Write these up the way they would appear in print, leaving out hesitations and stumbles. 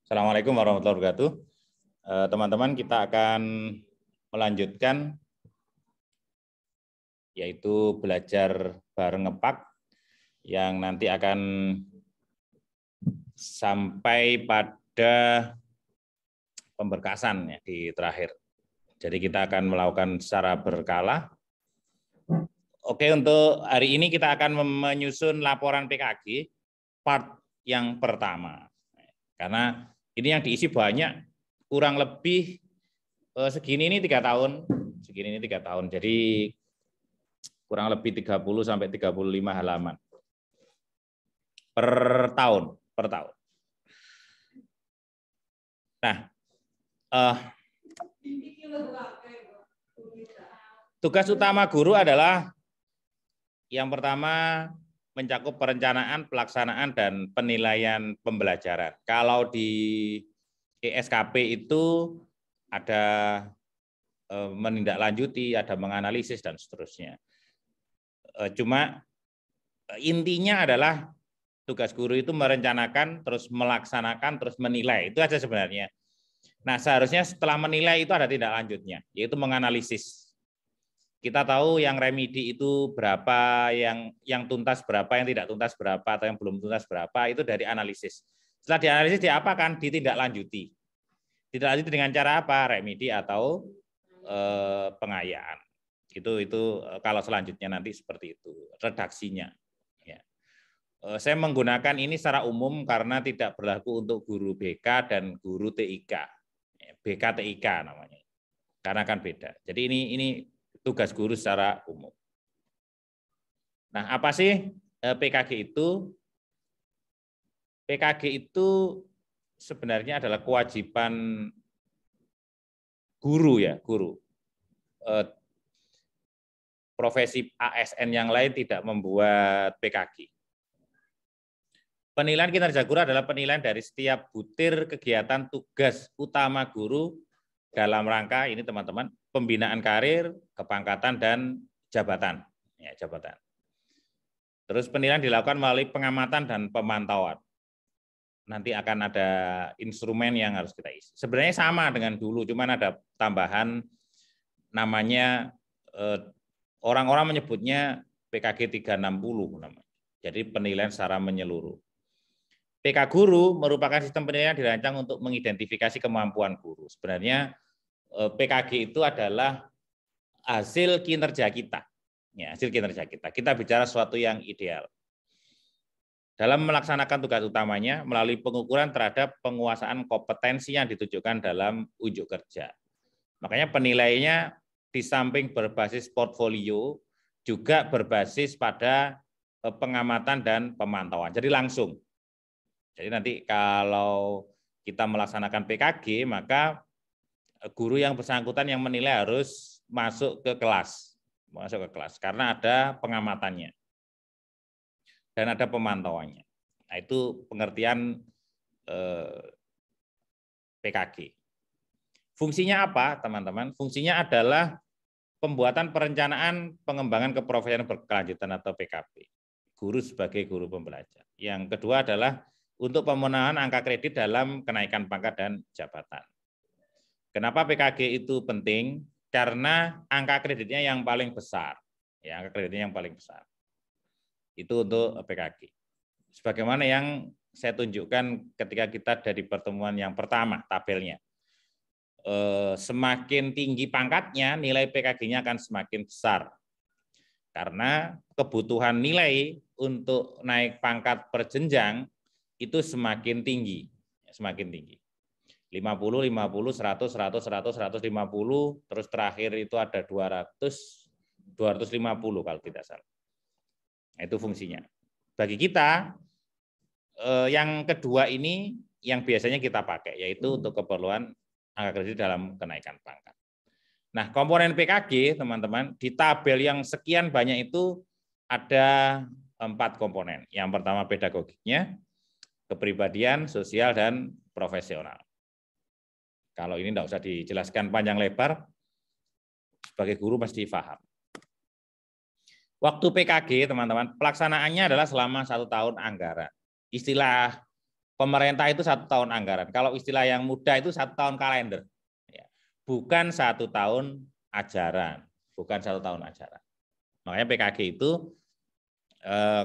Assalamualaikum warahmatullahi wabarakatuh. Teman-teman, kita akan melanjutkan yaitu belajar bareng ngepak yang nanti akan sampai pada pemberkasan ya, di terakhir. Jadi kita akan melakukan secara berkala. Oke, untuk hari ini kita akan menyusun laporan PKG part yang pertama. Karena ini yang diisi banyak, kurang lebih segini ini 3 tahun, segini ini 3 tahun. Jadi kurang lebih 30 sampai 35 halaman per tahun, Nah, tugas utama guru adalah yang pertama mencakup perencanaan, pelaksanaan, dan penilaian pembelajaran. Kalau di ESKP itu ada menindaklanjuti, ada menganalisis, dan seterusnya. Cuma intinya adalah tugas guru itu merencanakan, terus melaksanakan, terus menilai. Itu aja sebenarnya. Nah, seharusnya setelah menilai itu ada tindak lanjutnya, yaitu menganalisis. Kita tahu yang remedi itu berapa, yang tuntas berapa, yang tidak tuntas berapa, atau yang belum tuntas berapa, itu dari analisis. Setelah dianalisis, diapakan? Ditindaklanjuti. Ditindaklanjuti dengan cara apa? Remedi atau pengayaan. Itu kalau selanjutnya nanti seperti itu redaksinya. Ya. Saya menggunakan ini secara umum karena tidak berlaku untuk guru BK dan guru TIK. BK TIK namanya. Karena kan beda. Jadi ini tugas guru secara umum. Nah, apa sih PKG itu? PKG itu sebenarnya adalah kewajiban guru ya, guru. Profesi ASN yang lain tidak membuat PKG. Penilaian kinerja guru adalah penilaian dari setiap butir kegiatan tugas utama guru dalam rangka ini teman-teman, pembinaan karir, kepangkatan, dan jabatan. Ya, jabatan. Terus penilaian dilakukan melalui pengamatan dan pemantauan. Nanti akan ada instrumen yang harus kita isi. Sebenarnya sama dengan dulu, cuman ada tambahan namanya, orang-orang menyebutnya PKG 360 namanya. Jadi penilaian secara menyeluruh. PK Guru merupakan sistem penilaian yang dirancang untuk mengidentifikasi kemampuan guru. Sebenarnya PKG itu adalah hasil kinerja kita. Ya, hasil kinerja kita. Kita bicara sesuatu yang ideal. Dalam melaksanakan tugas utamanya melalui pengukuran terhadap penguasaan kompetensi yang ditujukan dalam unjuk kerja. Makanya penilaiannya di samping berbasis portfolio juga berbasis pada pengamatan dan pemantauan. Jadi langsung. Jadi nanti kalau kita melaksanakan PKG, maka guru yang bersangkutan yang menilai harus masuk ke kelas, karena ada pengamatannya dan ada pemantauannya. Nah, itu pengertian PKG. Fungsinya apa, teman-teman? Fungsinya adalah pembuatan perencanaan pengembangan keprofesian berkelanjutan atau PKP. Guru sebagai guru pembelajar. Yang kedua adalah untuk pemenuhan angka kredit dalam kenaikan pangkat dan jabatan. Kenapa PKG itu penting? Karena angka kreditnya yang paling besar. Ya, angka kreditnya yang paling besar. Itu untuk PKG. Sebagaimana yang saya tunjukkan ketika kita dari pertemuan yang pertama, tabelnya. Semakin tinggi pangkatnya, nilai PKG-nya akan semakin besar. Karena kebutuhan nilai untuk naik pangkat per jenjang itu semakin tinggi, 50, 50, 100, 100, 100, 150, terus terakhir itu ada 200, 250 kalau tidak salah. Nah, itu fungsinya. Bagi kita, yang kedua ini yang biasanya kita pakai, yaitu untuk keperluan angka kredit dalam kenaikan pangkat. Nah, komponen PKG, teman-teman, di tabel yang sekian banyak itu ada 4 komponen. Yang pertama pedagogiknya, kepribadian, sosial, dan profesional. Kalau ini tidak usah dijelaskan panjang lebar, sebagai guru pasti paham. Waktu PKG, teman-teman, pelaksanaannya adalah selama 1 tahun anggaran. Istilah Pemerintah itu 1 tahun anggaran. Kalau istilah yang muda itu 1 tahun kalender. Bukan 1 tahun ajaran. Bukan 1 tahun ajaran. Makanya PKG itu,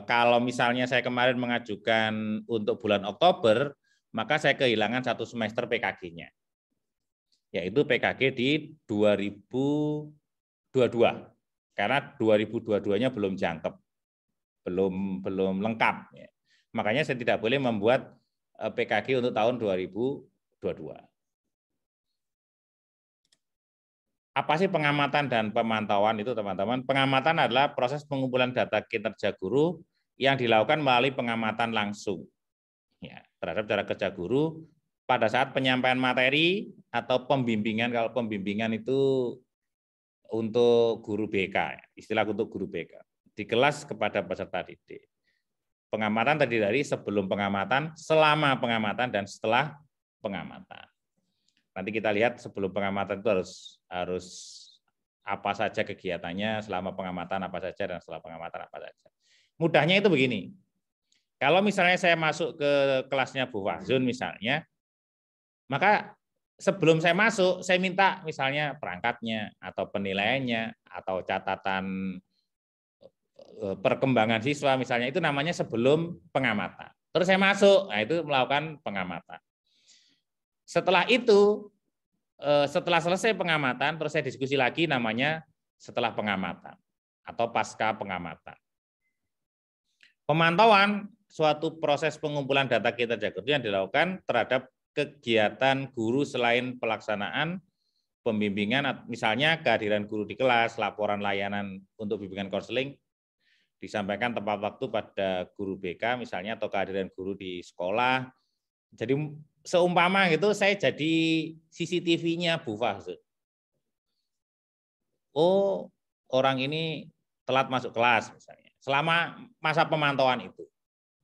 kalau misalnya saya kemarin mengajukan untuk bulan Oktober, maka saya kehilangan 1 semester PKG-nya. Yaitu PKG di 2022. Karena 2022-nya belum jangkep. Belum lengkap. Makanya saya tidak boleh membuat PKG untuk tahun 2022. Apa sih pengamatan dan pemantauan itu, teman-teman? Pengamatan adalah proses pengumpulan data kinerja guru yang dilakukan melalui pengamatan langsung terhadap cara kerja guru pada saat penyampaian materi atau pembimbingan. Kalau pembimbingan itu untuk guru BK, istilah untuk guru BK, di kelas kepada peserta didik. Pengamatan terdiri dari sebelum pengamatan, selama pengamatan, dan setelah pengamatan. Nanti kita lihat sebelum pengamatan itu harus apa saja kegiatannya, selama pengamatan apa saja, dan setelah pengamatan apa saja. Mudahnya itu begini. Kalau misalnya saya masuk ke kelasnya Bu Fahzun misalnya, maka sebelum saya masuk, saya minta misalnya perangkatnya, atau penilaiannya, atau catatan perkembangan siswa misalnya, itu namanya sebelum pengamatan. Terus saya masuk, nah itu melakukan pengamatan. Setelah itu, setelah selesai pengamatan, terus saya diskusi lagi, namanya setelah pengamatan atau pasca pengamatan. Pemantauan suatu proses pengumpulan data kinerja guru yang dilakukan terhadap kegiatan guru selain pelaksanaan pembimbingan, misalnya kehadiran guru di kelas, laporan layanan untuk bimbingan konseling, disampaikan tepat waktu pada guru BK misalnya, atau kehadiran guru di sekolah. Jadi seumpama gitu, saya jadi CCTV-nya Bu Fahzun. Oh, orang ini telat masuk kelas misalnya. Selama masa pemantauan itu.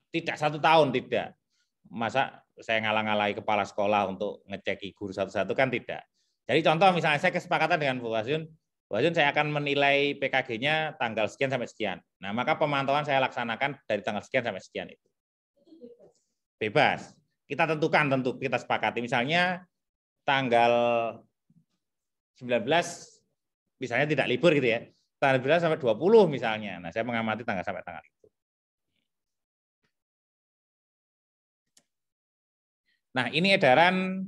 Tidak 1 tahun, tidak. Masa saya ngalang-ngalai kepala sekolah untuk ngeceki guru satu-satu, kan tidak. Jadi contoh misalnya saya kesepakatan dengan Bu Fahzun, saya akan menilai PKG-nya tanggal sekian sampai sekian. Nah, maka pemantauan saya laksanakan dari tanggal sekian sampai sekian itu. Bebas. Kita tentukan, kita sepakati. Misalnya tanggal 19 misalnya tidak libur gitu ya. Tanggal 19 sampai 20 misalnya. Nah, saya mengamati tanggal sampai tanggal itu. Nah, ini edaran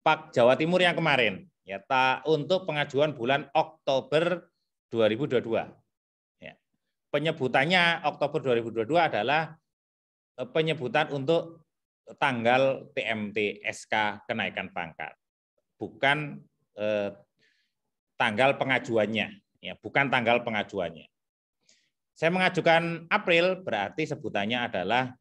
Pak Jawa Timur yang kemarin. Ya, untuk pengajuan bulan Oktober 2022. Ya. Penyebutannya Oktober 2022 adalah penyebutan untuk tanggal TMT SK kenaikan pangkat, bukan tanggal pengajuannya, ya, bukan tanggal pengajuannya. Saya mengajukan April, berarti sebutannya adalah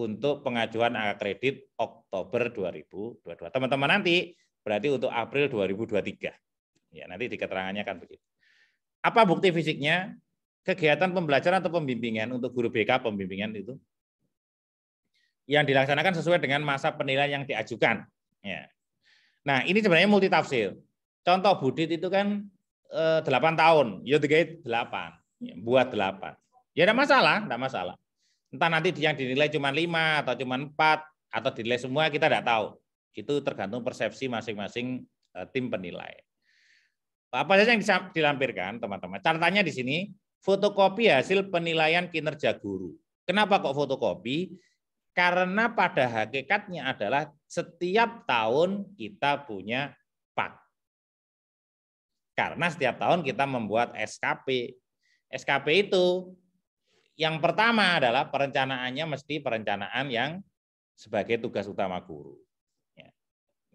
untuk pengajuan angka kredit Oktober 2022. Teman-teman nanti berarti untuk April 2023. Ya, nanti di keterangannya kan begitu. Apa bukti fisiknya? Kegiatan pembelajaran atau pembimbingan untuk guru BK pembimbingan itu yang dilaksanakan sesuai dengan masa penilaian yang diajukan. Ya. Nah, ini sebenarnya multitafsir. Contoh Budit itu kan 8 tahun, ya 8, buat 8. Ya tidak masalah, tidak masalah. Entah nanti yang dinilai cuma 5 atau cuma 4 atau dinilai semua, kita tidak tahu. Itu tergantung persepsi masing-masing tim penilai. Apa saja yang dilampirkan, teman-teman? Catatannya di sini, fotokopi hasil penilaian kinerja guru. Kenapa kok fotokopi? Karena pada hakikatnya adalah setiap tahun kita punya PAK. Karena setiap tahun kita membuat SKP. SKP itu yang pertama adalah perencanaannya mesti perencanaan yang sebagai tugas utama guru.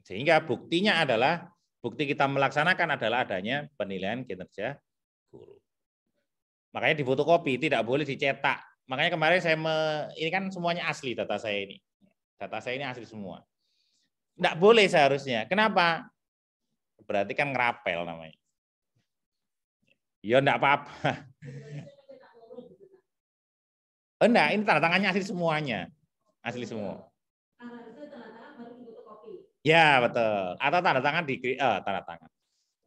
Sehingga buktinya adalah, bukti kita melaksanakan adalah adanya penilaian kinerja guru. Makanya difotokopi, tidak boleh dicetak. Makanya kemarin ini kan semuanya asli data saya ini. Data saya ini asli semua. Tidak boleh seharusnya. Kenapa? Berarti kan ngerapel namanya. Ya enggak apa-apa. Enggak, ini tanda tangannya asli semuanya. Asli semua. Ya, betul. Atau tanda tangan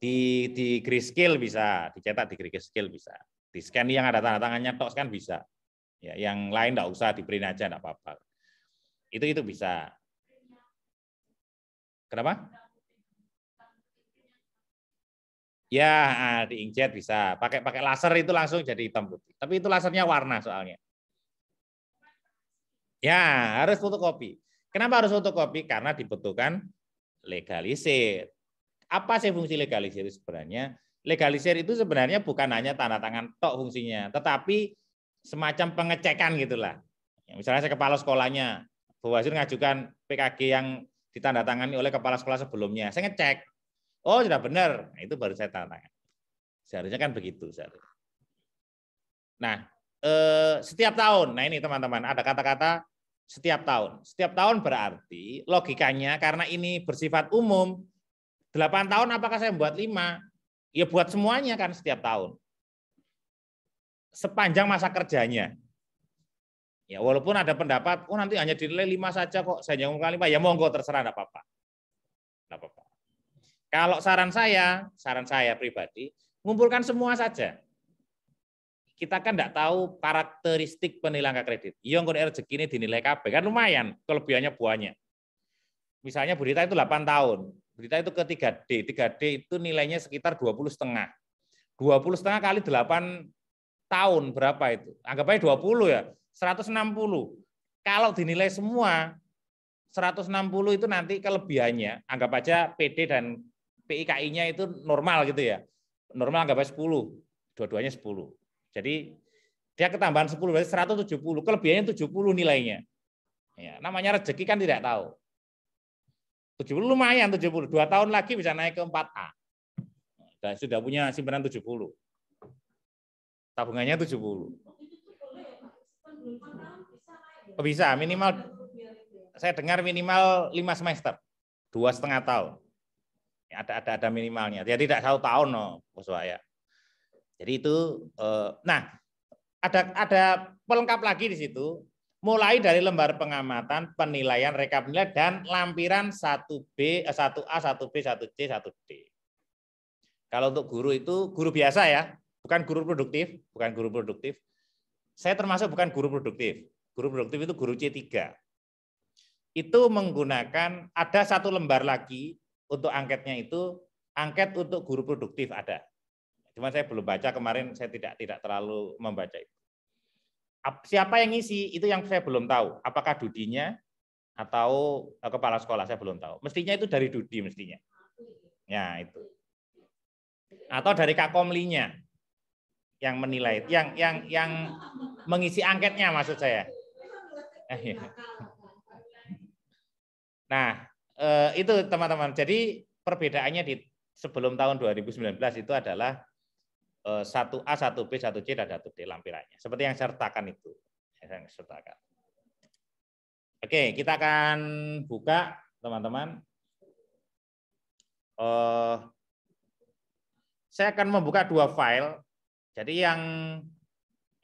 di Grayscale bisa, dicetak di Grayscale bisa. Di scan yang ada tanda tangannya tok kan bisa. Ya, yang lain enggak usah, di print aja enggak apa-apa. Itu bisa. Kenapa? Ya, di inkjet bisa. Pakai laser itu langsung jadi hitam putih. Tapi itu lasernya warna soalnya. Ya, harus fotokopi. Kenapa harus fotokopi? Karena dibutuhkan legalisir. Apa sih fungsi legalisir sebenarnya? Legalisir itu sebenarnya bukan hanya tanda tangan tok fungsinya, tetapi semacam pengecekan gitulah. Misalnya saya kepala sekolahnya, Bawasir ngajukan PKG yang ditandatangani oleh kepala sekolah sebelumnya. Saya ngecek, oh sudah benar, nah, itu baru saya tanda tangan. Seharusnya kan begitu. Nah, setiap tahun, nah ini teman-teman, ada kata-kata setiap tahun. Setiap tahun berarti logikanya karena ini bersifat umum, 8 tahun apakah saya buat 5? Ya buat semuanya kan setiap tahun. Sepanjang masa kerjanya. Ya walaupun ada pendapat, oh nanti hanya dinilai 5 saja kok, saya jangan 5, ya monggo terserah, enggak apa-apa. Kalau saran saya pribadi, ngumpulkan semua saja. Kita kan enggak tahu karakteristik penilaian kredit. Iya nggak rezeki ini dinilai KB, kan lumayan, kelebihannya banyak. Misalnya Bu Rita itu 8 tahun, Bu Rita itu ke 3D, 3D itu nilainya sekitar 20,5. 20,5 kali 8 tahun berapa itu? Anggap aja 20 ya, 160. Kalau dinilai semua 160 itu nanti kelebihannya, anggap aja PD dan PIKI-nya itu normal gitu ya. Normal anggap aja 10, dua-duanya 10. Jadi dia ketambahan 10 berarti 170, kelebihannya 70 nilainya. Ya, namanya rezeki kan tidak tahu. 70 lumayan 70, 2 tahun lagi bisa naik ke 4A. Dan sudah punya simpanan 70. Tabungannya 70. Bisa, minimal saya dengar minimal 5 semester. 2,5 tahun. Ada minimalnya. Jadi tidak 1 tahun no, Bos ya. Jadi itu nah ada pelengkap lagi di situ, mulai dari lembar pengamatan, penilaian, rekap nilai dan lampiran 1B, 1A, 1B, 1C, 1D. Kalau untuk guru itu guru biasa ya, bukan guru produktif, Saya termasuk bukan guru produktif. Guru produktif itu guru C3. Itu menggunakan ada 1 lembar lagi untuk angketnya itu, angket untuk guru produktif ada. Cuma saya belum baca kemarin, saya tidak terlalu membaca itu. Siapa yang ngisi itu yang saya belum tahu. Apakah Dudinya atau kepala sekolah, saya belum tahu. Mestinya itu dari Dudi mestinya. Ya itu. Atau dari Kakomlinya yang menilai, yang mengisi angketnya maksud saya. Nah, itu teman-teman. Jadi perbedaannya di sebelum tahun 2019 itu adalah 1A, 1B, 1C, dan 1D lampirannya. Seperti yang saya sertakan itu. Oke, kita akan buka, teman-teman. Saya akan membuka 2 file. Jadi yang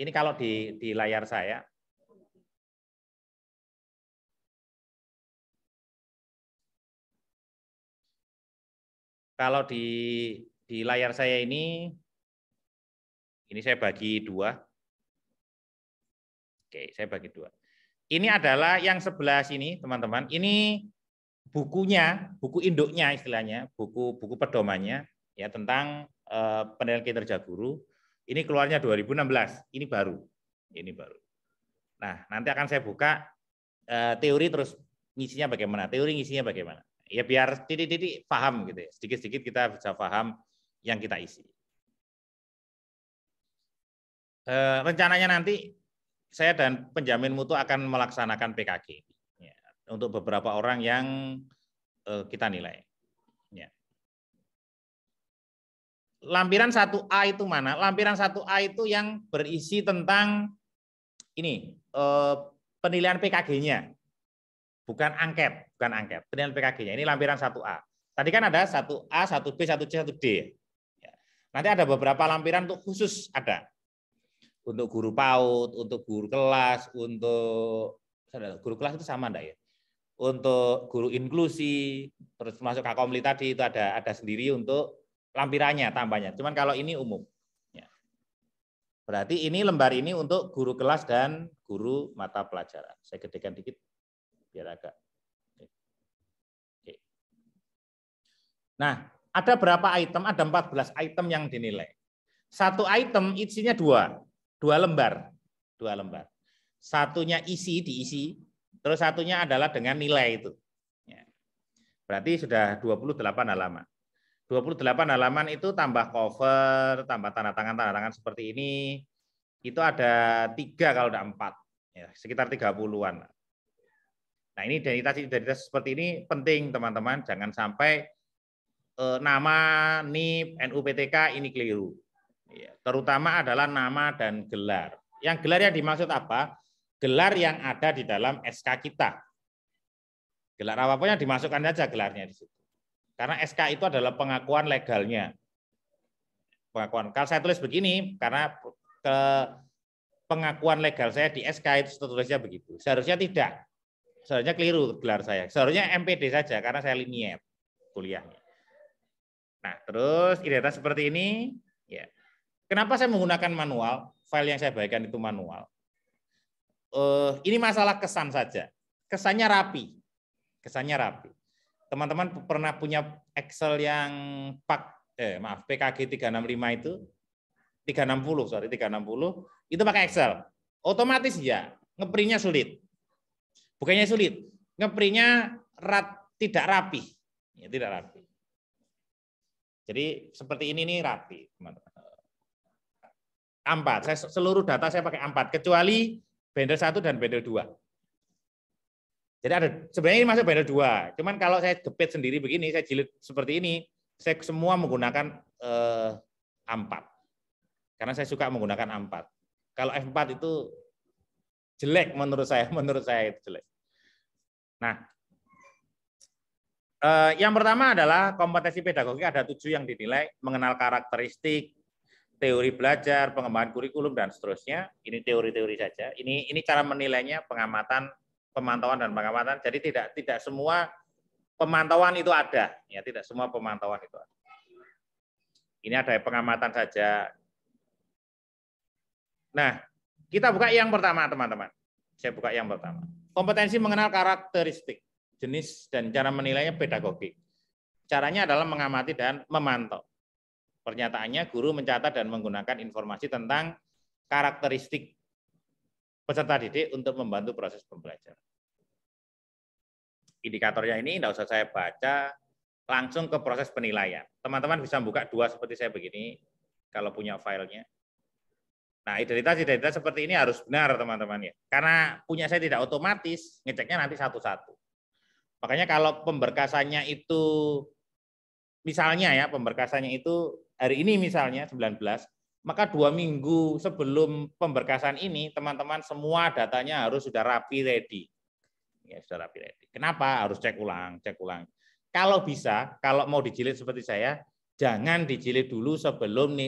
ini kalau di layar saya. Kalau di layar saya ini saya bagi 2. Oke, saya bagi 2. Ini adalah yang sebelah sini, teman-teman. Ini bukunya, buku induknya istilahnya, buku pedomannya ya tentang penilaian kinerja guru. Ini keluarnya 2016. Ini baru. Nah, nanti akan saya buka teori terus ngisinya bagaimana, teori ngisinya bagaimana. Ya biar titik-titik paham gitu ya. Sedikit-sedikit kita bisa paham yang kita isi. Rencananya nanti saya dan penjamin mutu akan melaksanakan PKG ya, untuk beberapa orang yang kita nilai. Ya. Lampiran 1A itu mana? Lampiran 1A itu yang berisi tentang ini penilaian PKG-nya. Bukan angket, penilaian PKG-nya. Ini lampiran 1A. Tadi kan ada 1A, 1B, 1C, 1D. Ya. Nanti ada beberapa lampiran untuk khusus ada. Untuk guru PAUD, untuk guru kelas, untuk guru kelas itu sama enggak ya? Untuk guru inklusi, terus masuk Kakomli tadi itu ada sendiri untuk lampirannya, tambahnya. Cuman kalau ini umum. Ya. Berarti ini lembar ini untuk guru kelas dan guru mata pelajaran. Saya gedekan dikit biar agak. Oke. Nah, ada berapa item? Ada 14 item yang dinilai. Satu item isinya dua lembar. Satunya diisi, terus satunya adalah dengan nilai itu. Berarti sudah 28 halaman. 28 halaman itu tambah cover, tambah tanda tangan seperti ini, itu ada 3 kalau ada 4, ya, sekitar 30-an. Nah ini identitas seperti ini penting teman-teman, jangan sampai nama, NIP, NUPTK ini keliru. Ya, terutama adalah nama dan gelar. Yang gelar yang dimaksud apa? Gelar yang ada di dalam SK kita. Gelar apapun yang dimasukkan saja gelarnya di situ. Karena SK itu adalah pengakuan legalnya. Pengakuan. Kalau saya tulis begini, karena pengakuan legal saya di SK itu tulisnya begitu. Seharusnya tidak. Seharusnya keliru gelar saya. Seharusnya MPD saja, karena saya linier kuliahnya. Nah, terus identitas seperti ini. Ya. Kenapa saya menggunakan manual? File yang saya bagikan itu manual. Ini masalah kesan saja. Kesannya rapi. Teman-teman pernah punya Excel yang PKG 365 itu 360 itu pakai Excel. Otomatis ya, ngeprintnya sulit. Bukannya sulit, ngeprintnya tidak rapi. Ya, tidak rapi. Jadi seperti ini nih rapi, teman-teman. A4, seluruh data saya pakai A4 kecuali bundle 1 dan bundle 2. Jadi sebenarnya ini masuk bundle 2. Cuman kalau saya jepit sendiri begini, saya jilid seperti ini, saya semua menggunakan A4. Karena saya suka menggunakan A4. Kalau F4 itu jelek menurut saya itu jelek. Nah, yang pertama adalah kompetensi pedagogik, ada 7 yang dinilai, mengenal karakteristik, teori belajar, pengembangan kurikulum dan seterusnya. Ini teori-teori saja. Ini cara menilainya, pemantauan dan pengamatan. Jadi tidak semua pemantauan itu ada, ya tidak semua pemantauan itu ada. Ini ada pengamatan saja. Nah, kita buka yang pertama, teman-teman. Saya buka yang pertama. Kompetensi mengenal karakteristik, jenis dan cara menilainya pedagogik. Caranya adalah mengamati dan memantau. Pernyataannya, guru mencatat dan menggunakan informasi tentang karakteristik peserta didik untuk membantu proses pembelajaran. Indikatornya ini tidak usah saya baca, langsung ke proses penilaian. Teman-teman bisa buka 2 seperti saya begini, kalau punya filenya. Nah, identitas seperti ini harus benar, teman-teman ya. Karena punya saya tidak otomatis, ngeceknya nanti satu-satu. Makanya kalau pemberkasannya itu, misalnya ya, pemberkasannya itu hari ini misalnya 19, maka 2 minggu sebelum pemberkasan ini, teman-teman semua datanya harus sudah rapi, ready. Ya, sudah rapi, ready. Kenapa? Harus cek ulang. Kalau bisa, kalau mau dijilid seperti saya, jangan dijilid dulu sebelum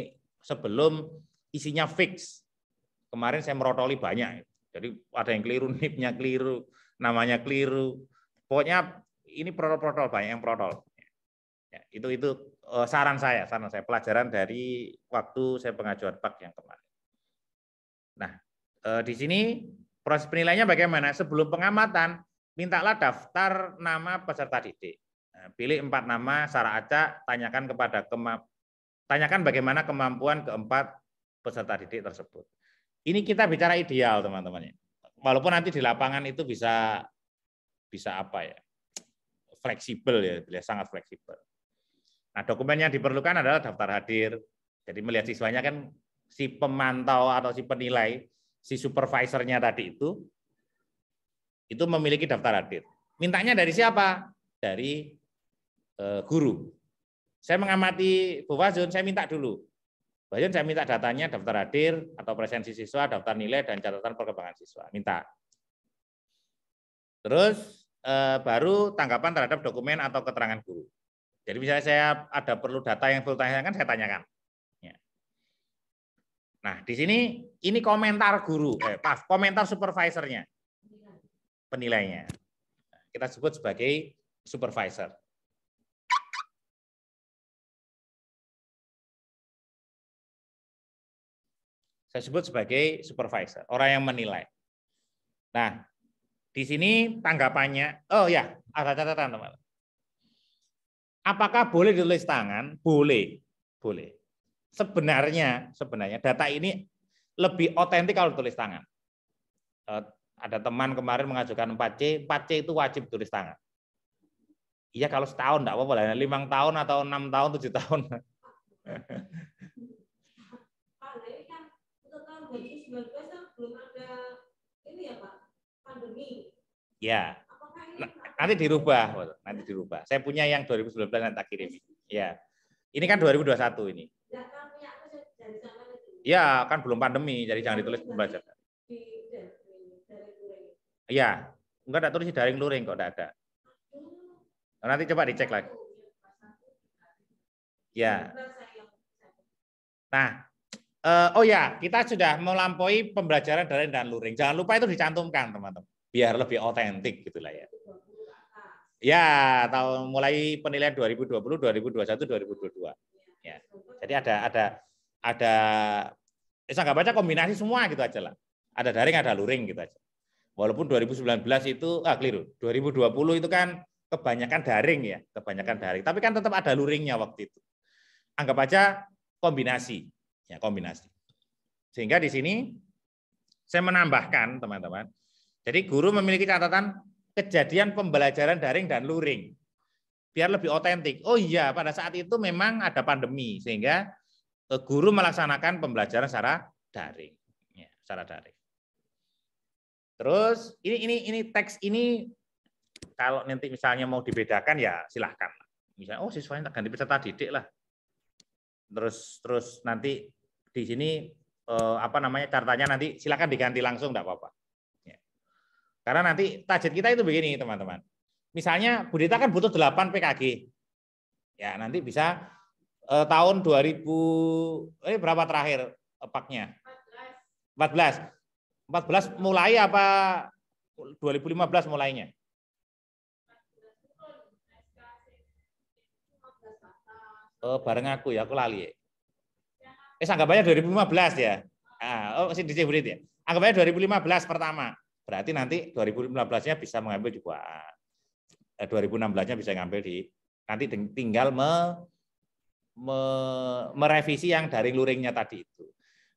isinya fix. Kemarin saya merotoli banyak. Jadi ada yang keliru, NIP-nya keliru, namanya keliru. Pokoknya ini protol banyak yang protol. Ya, itu saran saya pelajaran dari waktu saya pengajuan PAK yang kemarin. Nah, di sini proses penilaiannya bagaimana? Sebelum pengamatan, mintalah daftar nama peserta didik. Nah, pilih 4 nama secara acak, tanyakan bagaimana kemampuan keempat peserta didik tersebut. Ini kita bicara ideal, teman-teman. Walaupun nanti di lapangan itu bisa apa ya? Fleksibel ya, sangat fleksibel. Nah, dokumen yang diperlukan adalah daftar hadir. Jadi melihat siswanya kan si pemantau atau si penilai, si supervisornya tadi itu memiliki daftar hadir. Mintanya dari siapa? Dari guru. Saya mengamati Bu Fazun, saya minta dulu. Bayan saya minta datanya, daftar hadir atau presensi siswa, daftar nilai dan catatan perkembangan siswa. Minta. Terus baru tanggapan terhadap dokumen atau keterangan guru. Jadi misalnya saya ada perlu data yang perlu tanyakan, saya tanyakan. Ya. Nah, di sini ini komentar guru, komentar supervisornya, penilainya. Kita sebut sebagai supervisor. Saya sebut sebagai supervisor, orang yang menilai. Nah, Di sini tanggapannya, oh ya, ada catatan teman-teman. Apakah boleh ditulis tangan? Boleh, boleh. Sebenarnya data ini lebih otentik kalau ditulis tangan. Ada teman kemarin mengajukan 4C, 4C itu wajib tulis tangan. Iya kalau setahun enggak apa-apa lah, 5 tahun atau 6 tahun, 7 tahun. Pak, ini kan untuk tahun 2019 kan belum ada ini ya Pak, pandemi. Ya, nanti dirubah, nanti dirubah. Saya punya yang 2019 nanti tak kirim. Ya, ini kan 2021 ini. Ya, kan belum pandemi, jadi jangan ditulis pembelajaran. Iya, enggak tulis di daring luring kok, enggak ada. Nanti coba dicek lagi. Ya. Nah, oh ya, kita sudah melampaui pembelajaran daring dan luring. Jangan lupa itu dicantumkan, teman-teman, biar lebih otentik gitulah ya. Ya, tahun mulai penilaian 2020, 2021, 2022. Ya. Jadi ada saya nggak baca kombinasi semua gitu aja lah. Ada daring, ada luring gitu aja. Walaupun 2019 itu keliru. 2020 itu kan kebanyakan daring ya, kebanyakan daring. Tapi kan tetap ada luringnya waktu itu. Anggap aja kombinasi, ya kombinasi. Sehingga di sini saya menambahkan teman-teman. Jadi guru memiliki catatan kejadian pembelajaran daring dan luring. Biar lebih otentik. Oh iya, pada saat itu memang ada pandemi sehingga guru melaksanakan pembelajaran secara daring, ya, secara daring. Terus ini teks ini kalau nanti misalnya mau dibedakan ya silahkan. Misalnya oh siswanya tak ganti peserta didik lah. Terus nanti di sini apa namanya catatannya nanti silakan diganti langsung enggak apa-apa. Ya. Karena nanti target kita itu begini teman-teman. Misalnya Bu Dita kan butuh 8 PKG. Ya, nanti bisa tahun 2000 berapa terakhir paknya? 14. 14 mulai apa 2015 mulainya? Bareng aku ya, aku lali ya. Anggap aja 2015 ya. Masih disebut ya. Anggap aja 2015 pertama. Berarti nanti 2015-nya bisa mengambil di bawah. 2016-nya bisa ngambil di nanti tinggal merevisi yang daring luringnya tadi itu.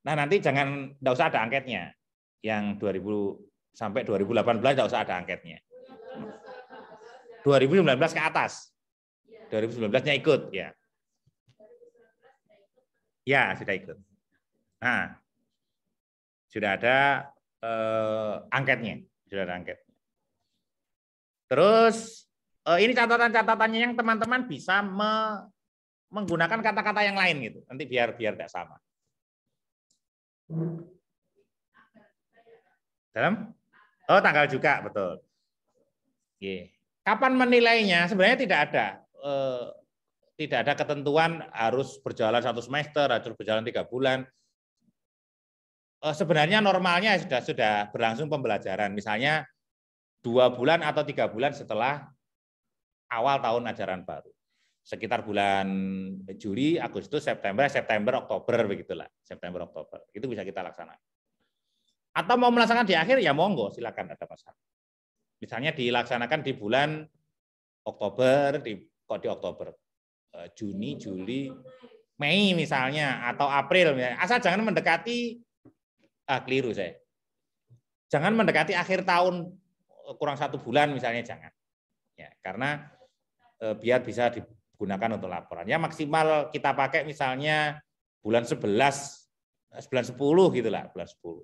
Nah, nanti enggak usah ada angketnya. Yang 2000 sampai 2018 enggak usah ada angketnya. 2019 ke atas. 2019-nya ikut ya. Ya, sudah ikut. Nah, sudah ada angketnya, sudah ada angket. Terus ini catatan-catatannya yang teman-teman bisa menggunakan kata-kata yang lain gitu. Nanti biar tidak sama. Tanggal juga betul. Kapan menilainya? Sebenarnya tidak ada ketentuan harus berjalan 1 semester, harus berjalan 3 bulan. Sebenarnya normalnya sudah berlangsung pembelajaran. Misalnya 2 bulan atau 3 bulan setelah awal tahun ajaran baru. Sekitar bulan Juli, Agustus, September, Oktober begitulah. September, Oktober. Itu bisa kita laksanakan. Atau mau melaksanakan di akhir ya monggo, silakan, ada masalah. Misalnya dilaksanakan di bulan Oktober, di Oktober, Juni, Juli, Mei misalnya, atau April, asal jangan mendekati keliru saya. Jangan mendekati akhir tahun kurang 1 bulan misalnya, jangan. Ya, karena biar bisa digunakan untuk laporan. Ya maksimal kita pakai misalnya bulan 11, bulan 10 gitulah, bulan 10.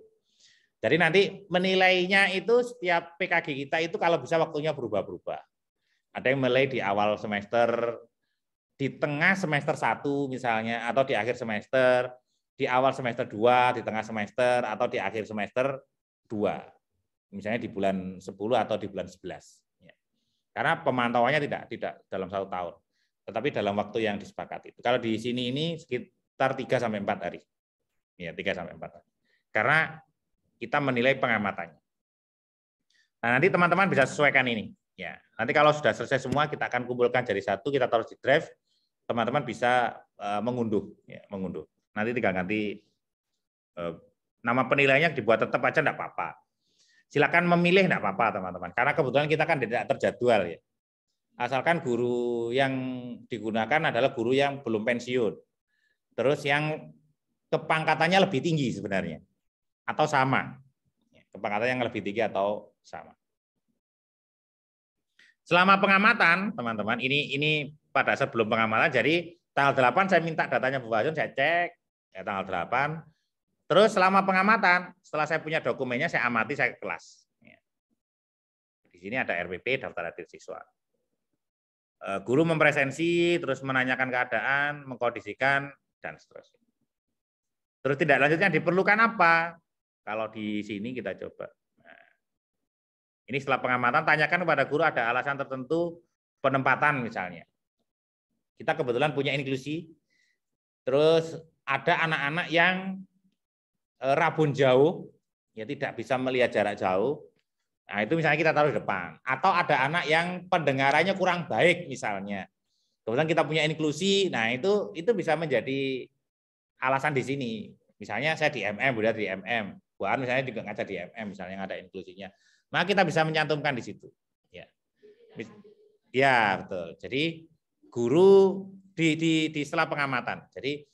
Jadi nanti menilainya itu setiap PKG kita itu kalau bisa waktunya berubah-berubah. Ada yang menilai di awal semester, di tengah semester 1 misalnya, atau di akhir semester, di awal semester 2, di tengah semester, atau di akhir semester 2. Misalnya di bulan 10 atau di bulan 11. Karena pemantauannya tidak dalam 1 tahun, tetapi dalam waktu yang disepakati. Kalau di sini ini sekitar 3 sampai 4 hari. Ya, 3 sampai 4 hari. Karena kita menilai pengamatannya. Nah, nanti teman-teman bisa sesuaikan ini. Ya, nanti kalau sudah selesai semua, kita akan kumpulkan jadi satu, kita taruh di drive. Teman-teman bisa mengunduh, ya, mengunduh. Nanti tinggal ganti nama penilaiannya dibuat tetap aja enggak apa-apa. Silakan memilih enggak apa-apa teman-teman. Karena kebetulan kita kan tidak terjadwal ya. Asalkan guru yang digunakan adalah guru yang belum pensiun. Terus yang kepangkatannya lebih tinggi sebenarnya. Atau sama. Kepangkatan yang lebih tinggi atau sama. Selama pengamatan, teman-teman, ini pada sebelum pengamatan, jadi tanggal 8 saya minta datanya Bu Fasun, saya cek, ya, tanggal 8. Terus selama pengamatan, setelah saya punya dokumennya, saya amati, saya ke kelas. Di sini ada RPP, daftar hadir siswa. Guru mempresensi, terus menanyakan keadaan, mengkondisikan, dan seterusnya. Terus tidak lanjutnya diperlukan apa? Kalau di sini kita coba. Ini setelah pengamatan, tanyakan kepada guru ada alasan tertentu penempatan misalnya. Kita kebetulan punya inklusi, terus ada anak-anak yang rabun jauh, ya tidak bisa melihat jarak jauh. Nah itu misalnya kita taruh di depan. Atau ada anak yang pendengarannya kurang baik misalnya. Kebetulan kita punya inklusi, nah itu bisa menjadi alasan di sini. Misalnya saya di MM, Bunda di MM, Bu An misalnya juga ngajar di MM, misalnya yang ada inklusinya. Maka kita bisa mencantumkan di situ. Ya, betul. Jadi guru di setelah pengamatan. Jadi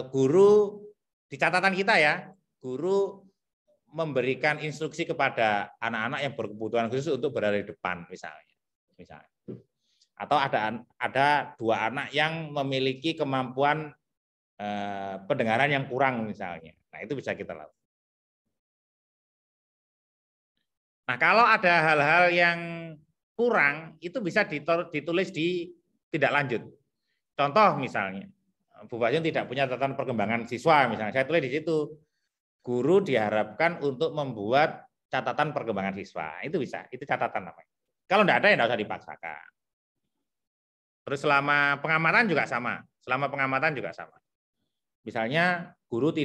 guru di catatan kita ya, guru memberikan instruksi kepada anak-anak yang berkebutuhan khusus untuk berada di depan misalnya. Atau ada 2 anak yang memiliki kemampuan pendengaran yang kurang misalnya. Nah, itu bisa kita lakukan. Nah, kalau ada hal-hal yang kurang, itu bisa ditulis di tidak lanjut. Contoh misalnya, Bu Fasun tidak punya catatan perkembangan siswa, misalnya saya tulis di situ, guru diharapkan untuk membuat catatan perkembangan siswa. Itu bisa, itu catatan namanya. Kalau tidak ada, ya tidak usah dipaksakan. Terus selama pengamatan juga sama. Misalnya guru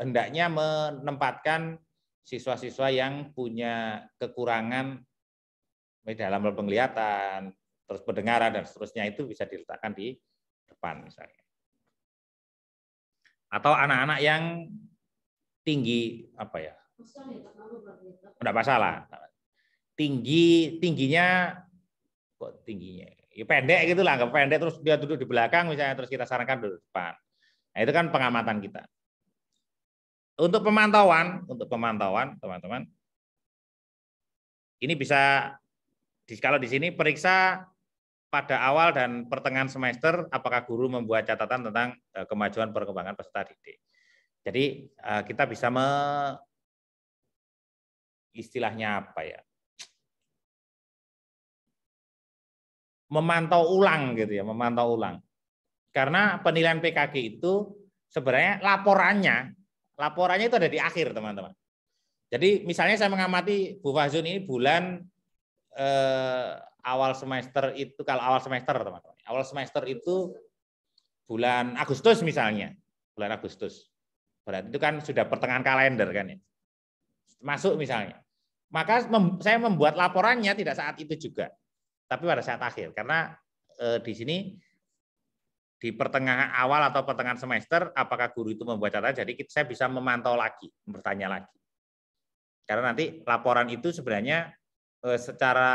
hendaknya menempatkan siswa-siswa yang punya kekurangan dalam penglihatan, terus pendengaran dan seterusnya, itu bisa diletakkan di depan misalnya. Atau anak-anak yang tinggi apa ya? Enggak masalah. Tingginya kok tingginya? Ya pendek gitulah, enggak pendek terus dia duduk di belakang misalnya, terus kita sarankan duduk di depan. Nah, itu kan pengamatan kita. Untuk pemantauan, teman-teman, ini bisa kalau di sini periksa pada awal dan pertengahan semester apakah guru membuat catatan tentang kemajuan perkembangan peserta didik. Jadi kita bisa istilahnya apa ya? Memantau ulang gitu ya, memantau ulang. Karena penilaian PKG itu sebenarnya laporannya itu ada di akhir, teman-teman. Jadi misalnya saya mengamati Bu Fasun ini bulan awal semester itu, kalau awal semester teman-teman, awal semester itu bulan Agustus misalnya, bulan Agustus, berarti itu kan sudah pertengahan kalender kan ya, masuk misalnya, maka saya membuat laporannya tidak saat itu juga, tapi pada saat akhir, karena di sini di pertengahan awal atau pertengahan semester apakah guru itu membuat catatan, jadi saya bisa memantau lagi, bertanya lagi, karena nanti laporan itu sebenarnya secara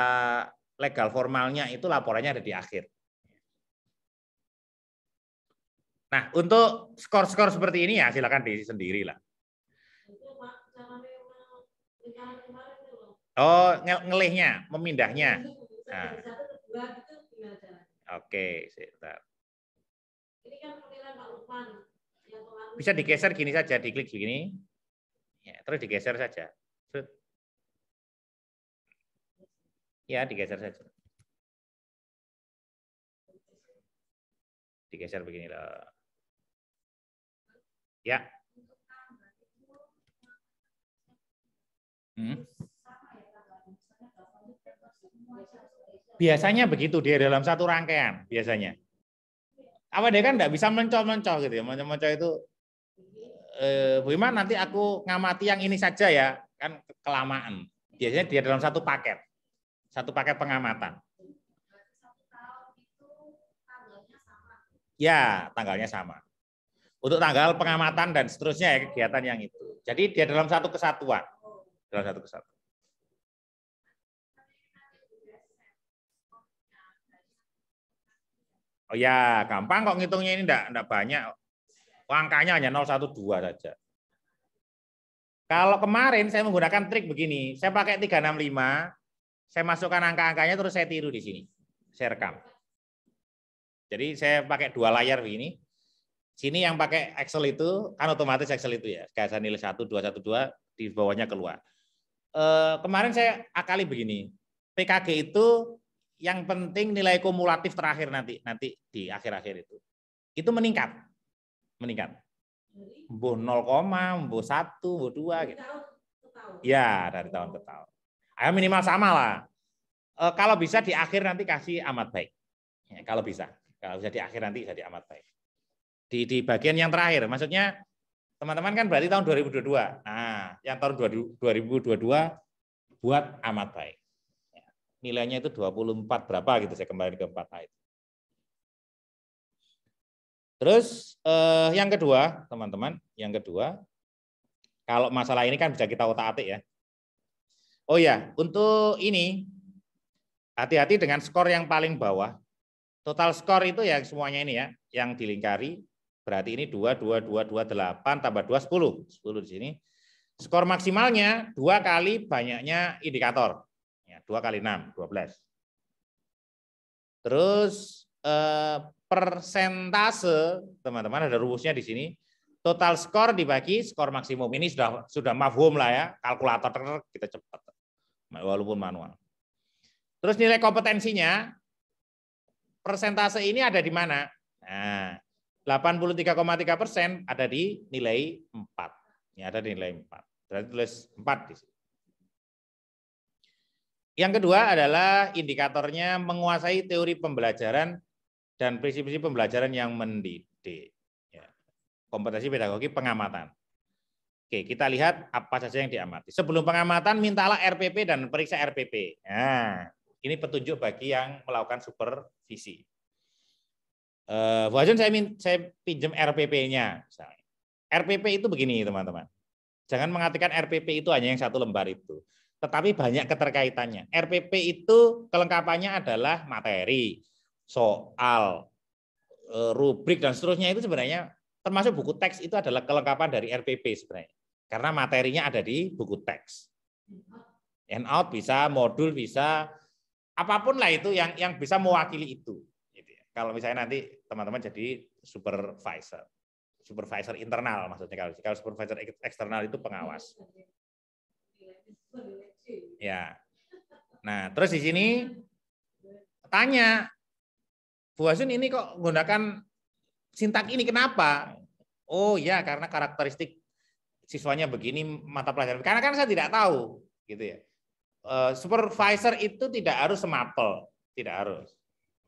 legal formalnya itu laporannya ada di akhir. Nah, untuk skor-skor seperti ini ya silakan diisi sendiri lah. Oh, ngelihnya, memindahnya. Nah. Oke, sebentar. Bisa digeser gini saja, diklik begini. Ya, terus digeser saja. Ya, digeser saja. Digeser begini loh. Ya. Biasanya begitu, dia dalam satu rangkaian biasanya. Apa dia kan nggak bisa mencol-mencol gitu ya, mencol itu. Bu Iman nanti aku ngamati yang ini saja ya, kan kelamaan. Biasanya dia dalam satu paket pengamatan. Ya, tanggalnya sama. Untuk tanggal pengamatan dan seterusnya ya, kegiatan yang itu. Jadi dia dalam satu kesatuan. Dalam satu kesatuan. Oh ya, gampang kok ngitungnya, ini enggak banyak. Angkanya hanya 012 saja. Kalau kemarin saya menggunakan trik begini, saya pakai 365, saya masukkan angka-angkanya terus saya tiru di sini. Saya rekam. Jadi saya pakai 2 layar begini. Sini yang pakai Excel itu kan otomatis Excel itu ya. Kayak saya nilai 1 2 1 2 di bawahnya keluar. Kemarin saya akali begini. PKG itu yang penting nilai kumulatif terakhir nanti di akhir-akhir itu meningkat. Mbuh 0, mbuh 1, mbuh 2 gitu. Ya, dari tahun ke tahun. Ayo minimal sama lah. Kalau bisa di akhir nanti kasih amat baik. Ya, kalau bisa di akhir nanti jadi amat baik. Di bagian yang terakhir, maksudnya teman-teman kan berarti tahun 2022. Nah, yang tahun 2022 buat amat baik. Ya, nilainya itu 24 berapa gitu, saya kembali ke 4A itu. Terus yang kedua, teman-teman, kalau masalah ini kan bisa kita otak-atik ya. Oh ya, untuk ini hati-hati dengan skor yang paling bawah. Total skor itu ya semuanya ini ya, yang dilingkari. Berarti ini 2, 2, 2, 2, 8, tambah 2, 10. 10 di sini. Skor maksimalnya 2 kali banyaknya indikator. Ya, 2 kali 6, 12. Terus persentase, teman-teman ada rumusnya di sini. Total skor dibagi skor maksimum. Ini sudah mafhum lah ya, kalkulator kita cepat. Walaupun manual. Terus nilai kompetensinya, persentase ini ada di mana? Nah, 83,3% ada di nilai 4. Ini ada di nilai 4. Berarti tulis 4 di sini. Yang kedua adalah indikatornya menguasai teori pembelajaran dan prinsip-prinsip pembelajaran yang mendidik. Ya. Kompetensi pedagogi pengamatan. Oke, kita lihat apa saja yang diamati. Sebelum pengamatan, mintalah RPP dan periksa RPP. Nah, ini petunjuk bagi yang melakukan supervisi. Wajan saya pinjam RPP-nya. RPP itu begini, teman-teman. Jangan mengartikan RPP itu hanya yang 1 lembar itu. Tetapi banyak keterkaitannya. RPP itu kelengkapannya adalah materi, soal, rubrik, dan seterusnya itu sebenarnya termasuk buku teks itu adalah kelengkapan dari RPP sebenarnya. Karena materinya ada di buku teks. Handout bisa, modul bisa, apapun lah itu yang bisa mewakili itu. Kalau misalnya nanti teman-teman jadi supervisor internal maksudnya, kalau supervisor eksternal itu pengawas. Ya. Nah, terus di sini tanya, Bu Hasun ini kok menggunakan sintak ini kenapa? Oh ya, karena karakteristik siswanya begini mata pelajaran. Karena kan saya tidak tahu, gitu ya. Supervisor itu tidak harus semapel, tidak harus.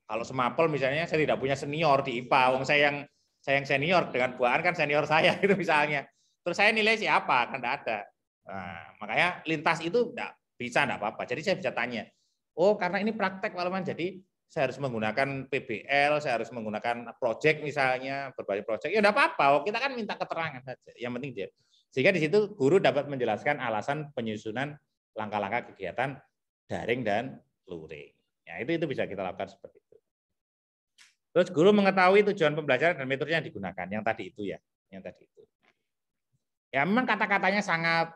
Kalau semapel misalnya saya tidak punya senior di IPA, wong saya yang senior dengan Bu Aan kan senior saya itu misalnya. Terus saya nilai siapa? Kan tidak ada. Nah, makanya lintas itu enggak bisa, enggak apa-apa. Jadi saya bisa tanya, oh karena ini praktek Pak Leman, jadi saya harus menggunakan PBL, saya harus menggunakan project misalnya, berbagai project. Ya enggak apa-apa, kita kan minta keterangan saja. Yang penting dia. Sehingga di situ guru dapat menjelaskan alasan penyusunan langkah-langkah kegiatan daring dan luring. Ya, itu bisa kita lakukan seperti itu. Terus guru mengetahui tujuan pembelajaran dan metode yang digunakan, yang tadi itu ya, yang tadi itu. Ya memang kata-katanya sangat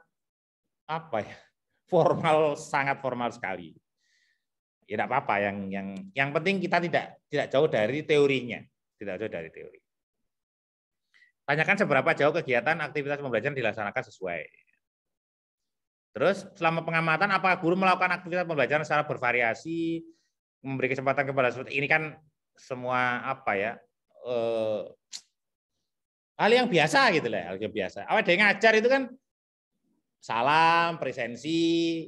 formal, sangat formal sekali. Ya tidak apa-apa, yang penting kita tidak jauh dari teorinya, tidak jauh dari teori. Tanyakan seberapa jauh kegiatan aktivitas pembelajaran dilaksanakan sesuai. Terus selama pengamatan apakah guru melakukan aktivitas pembelajaran secara bervariasi, memberi kesempatan kepada ini kan semua hal yang biasa gitu lah, hal yang biasa. Awal dia ngajar itu kan salam, presensi,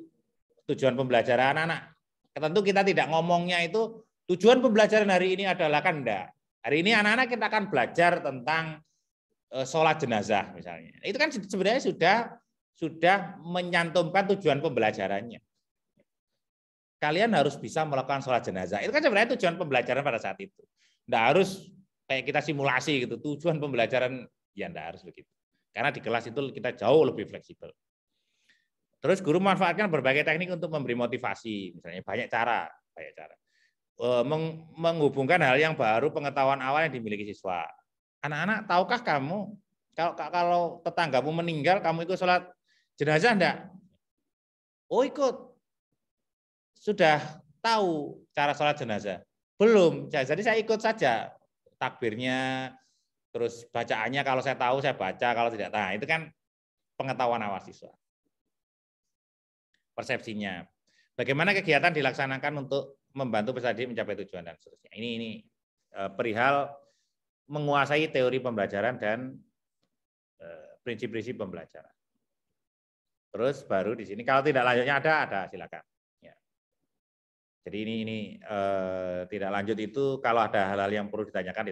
tujuan pembelajaran anak. Tentu kita tidak ngomongnya itu tujuan pembelajaran hari ini adalah, kan enggak. Hari ini anak-anak kita akan belajar tentang sholat jenazah misalnya. Itu kan sebenarnya sudah menyantumkan tujuan pembelajarannya. Kalian harus bisa melakukan sholat jenazah. Itu kan sebenarnya tujuan pembelajaran pada saat itu. Enggak harus kayak kita simulasi gitu. Tujuan pembelajaran Ya enggak harus begitu. Karena di kelas itu kita jauh lebih fleksibel. Terus guru memanfaatkan berbagai teknik untuk memberi motivasi, misalnya banyak cara. Menghubungkan hal yang baru, pengetahuan awal yang dimiliki siswa. Anak-anak, tahukah kamu kalau tetanggamu meninggal, kamu ikut sholat jenazah enggak? Oh ikut. Sudah tahu cara sholat jenazah? Belum. Jadi saya ikut saja takbirnya, terus bacaannya kalau saya tahu saya baca, kalau tidak. Nah itu kan pengetahuan awal siswa. Persepsinya. Bagaimana kegiatan dilaksanakan untuk membantu peserta didik mencapai tujuan dan seterusnya. Ini perihal menguasai teori pembelajaran dan prinsip-prinsip pembelajaran. Terus baru di sini kalau tidak lanjutnya ada silakan. Ya. Jadi ini tidak lanjut itu kalau ada hal-hal yang perlu ditanyakan.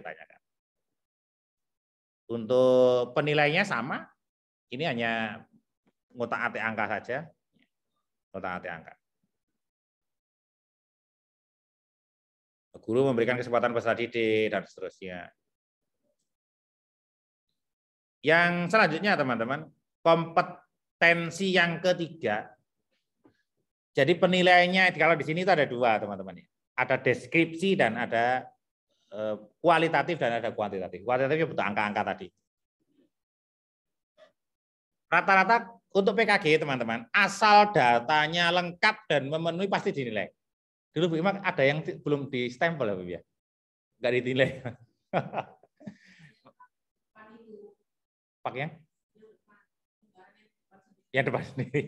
Untuk penilaiannya sama. Ini hanya ngotak-atik angka saja. Ngotak-atik angka. Guru memberikan kesempatan peserta didik dan seterusnya. Yang selanjutnya teman-teman, kompetensi yang ketiga. Jadi penilaiannya kalau di sini itu ada dua teman-teman. Ada deskripsi dan ada kualitatif dan ada kuantitatif. Kuantitatif butuh angka-angka tadi. Rata-rata untuk PKG teman-teman, asal datanya lengkap dan memenuhi pasti dinilai. Dulu memang ada yang belum di stempel ya, Bu ya. Enggak dinilai. Paknya? Yang depan sendiri.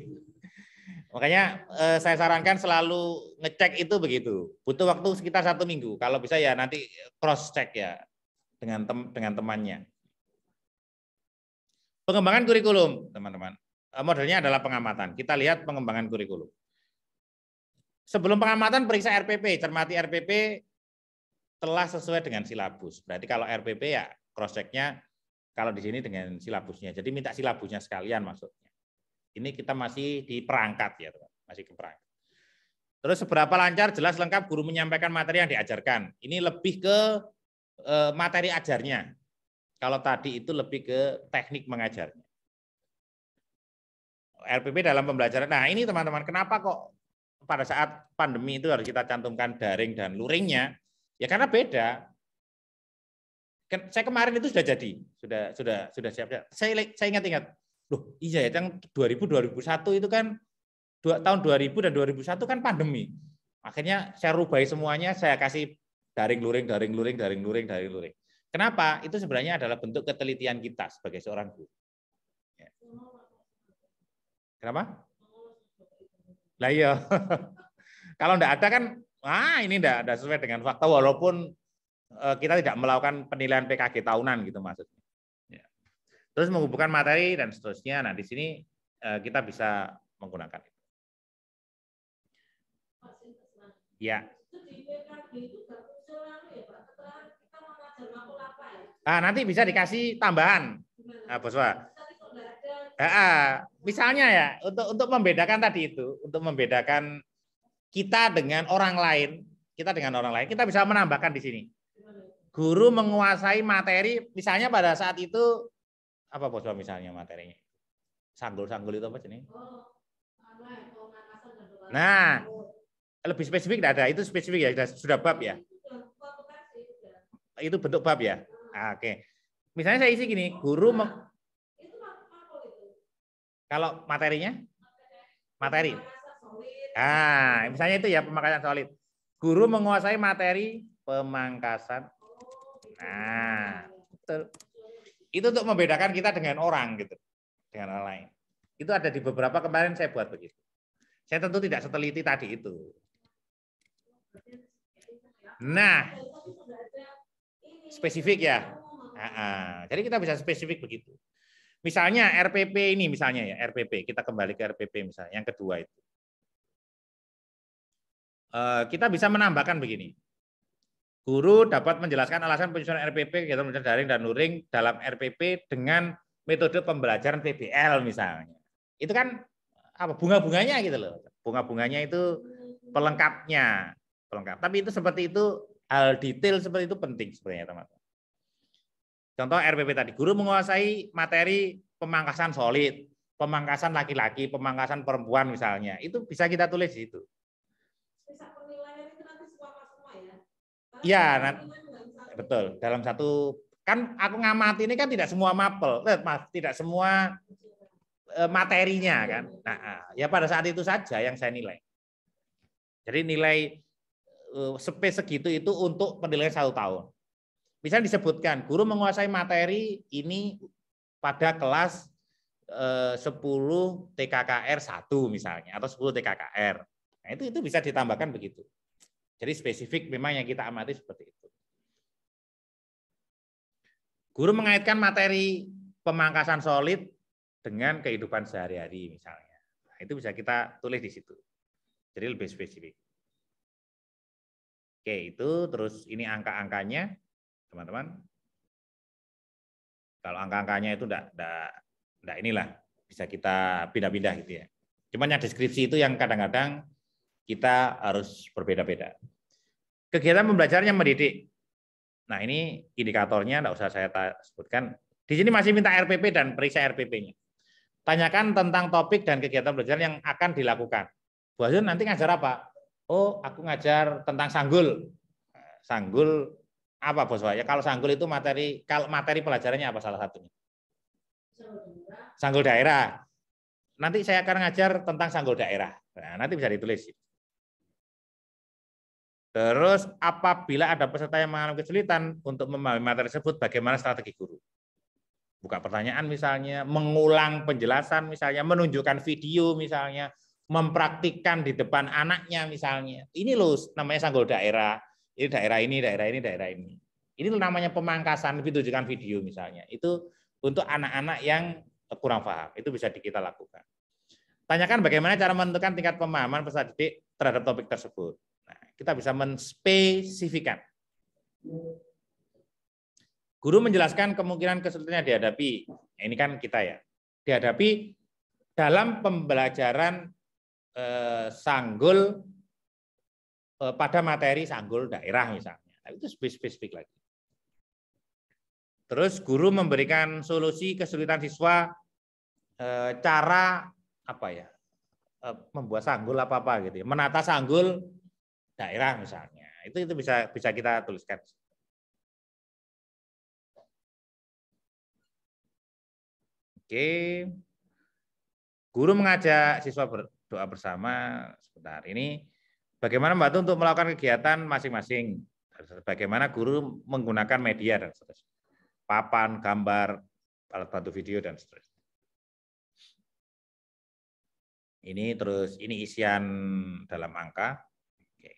Makanya saya sarankan selalu ngecek itu begitu. Butuh waktu sekitar 1 minggu. Kalau bisa ya nanti cross check ya dengan temannya. Pengembangan kurikulum, teman-teman. Modelnya adalah pengamatan. Kita lihat pengembangan kurikulum. Sebelum pengamatan periksa RPP, cermati RPP telah sesuai dengan silabus. Berarti kalau RPP ya cross check-nya kalau di sini dengan silabusnya. Jadi minta silabusnya sekalian maksudnya. Ini kita masih di perangkat ya, teman. Masih ke perangkat. Terus seberapa lancar, jelas, lengkap guru menyampaikan materi yang diajarkan. Ini lebih ke materi ajarnya. Kalau tadi itu lebih ke teknik mengajarnya. RPP dalam pembelajaran. Nah ini teman-teman, kenapa kok pada saat pandemi itu harus kita cantumkan daring dan luringnya? Ya karena beda. Saya kemarin itu sudah jadi, sudah siap. Saya ingat. Loh, iya ya, yang 2001 itu kan tahun 2000 dan 2001 kan pandemi. Akhirnya saya rubah semuanya, saya kasih daring luring. Kenapa? Itu sebenarnya adalah bentuk ketelitian kita sebagai seorang guru. Ya. Kenapa? Lah iya. Kalau enggak ada kan, ini enggak ada sesuai dengan fakta walaupun kita tidak melakukan penilaian PKG tahunan gitu maksudnya. Ya. Terus menghubungkan materi dan seterusnya. Nah, di sini kita bisa menggunakan itu. Ya. Nanti bisa dikasih tambahan, Boswa. Misalnya ya, untuk membedakan tadi itu, untuk membedakan kita dengan orang lain, kita bisa menambahkan di sini. Guru menguasai materi, misalnya pada saat itu apa Boswa misalnya materinya? Sanggul itu apa jenis? Nah, lebih spesifik tidak ada, itu spesifik ya, sudah bab ya. Itu bentuk bab ya. Oke. Misalnya saya isi gini, guru kalau materinya? Materi. Misalnya itu ya pemangkasan solid. Guru menguasai materi pemangkasan. Nah, betul. Itu untuk membedakan kita dengan orang gitu, dengan orang lain. Itu ada di beberapa kemarin saya buat begitu. Saya tentu tidak seteliti tadi itu. Nah, spesifik ya. Jadi kita bisa spesifik begitu. Misalnya RPP ini misalnya ya, RPP. Kita kembali ke RPP misalnya, yang kedua itu. Kita bisa menambahkan begini. Guru dapat menjelaskan alasan penyusunan RPP, kegiatan belajar daring dan luring dalam RPP dengan metode pembelajaran PBL misalnya. Itu kan apa bunga-bunganya gitu loh. Bunga-bunganya itu pelengkapnya. Pelengkap. Tapi itu seperti itu, hal detail seperti itu penting sebenarnya teman-teman. Contoh RPP tadi, guru menguasai materi pemangkasan solid, pemangkasan laki-laki, pemangkasan perempuan misalnya. Itu bisa kita tulis di situ. Bisa penilaian itu nanti semua ya? Iya, betul. Dalam satu, kan aku ngamati ini kan tidak semua mapel, tidak semua materinya kan. Nah, ya pada saat itu saja yang saya nilai. Jadi nilai segitu itu untuk penilaian 1 tahun. Misalnya disebutkan guru menguasai materi ini pada kelas 10 TKKR 1 misalnya atau 10 TKKR. Nah, itu bisa ditambahkan begitu. Jadi spesifik memang yang kita amati seperti itu. Guru mengaitkan materi pemangkasan solid dengan kehidupan sehari-hari misalnya. Nah, itu bisa kita tulis di situ. Jadi lebih spesifik. Oke, itu terus ini angka-angkanya, teman-teman. Kalau angka-angkanya itu enggak inilah, bisa kita pindah-pindah gitu ya. Cuman yang deskripsi itu yang kadang-kadang kita harus berbeda-beda. Kegiatan pembelajaran yang mendidik. Nah, ini indikatornya enggak usah saya sebutkan. Di sini masih minta RPP dan periksa RPP-nya. Tanyakan tentang topik dan kegiatan pembelajaran yang akan dilakukan. Bu Azun nanti ngajar apa? Oh, aku ngajar tentang sanggul. Sanggul apa bos? Ya kalau sanggul itu kalau materi pelajarannya apa salah satunya? Sanggul daerah. Nanti saya akan ngajar tentang sanggul daerah. Nah, nanti bisa ditulis. Terus apabila ada peserta yang mengalami kesulitan untuk memahami materi tersebut, bagaimana strategi guru? Buka pertanyaan misalnya, mengulang penjelasan misalnya, menunjukkan video misalnya, mempraktikkan di depan anaknya misalnya. Ini loh namanya sanggul daerah. Ini daerah ini, daerah ini, daerah ini. Ini namanya pemangkasan, lebih tunjukkan video misalnya. Itu untuk anak-anak yang kurang paham. Itu bisa kita lakukan. Tanyakan bagaimana cara menentukan tingkat pemahaman peserta didik terhadap topik tersebut. Nah, kita bisa menspesifikan. Guru menjelaskan kemungkinan kesulitan yang dihadapi. Nah, ini kan kita ya. Dihadapi dalam pembelajaran sanggul pada materi sanggul daerah misalnya. Nah, itu spesifik lagi. Terus guru memberikan solusi kesulitan siswa cara apa ya? Membuat sanggul apa gitu ya. Menata sanggul daerah misalnya. Itu bisa kita tuliskan. Oke. Guru mengajak siswa berdoa bersama. Sebentar, ini bagaimana membantu untuk melakukan kegiatan masing-masing. Bagaimana guru menggunakan media dan seterusnya. Papan, gambar, alat bantu video dan seterusnya. Ini isian dalam angka. Oke.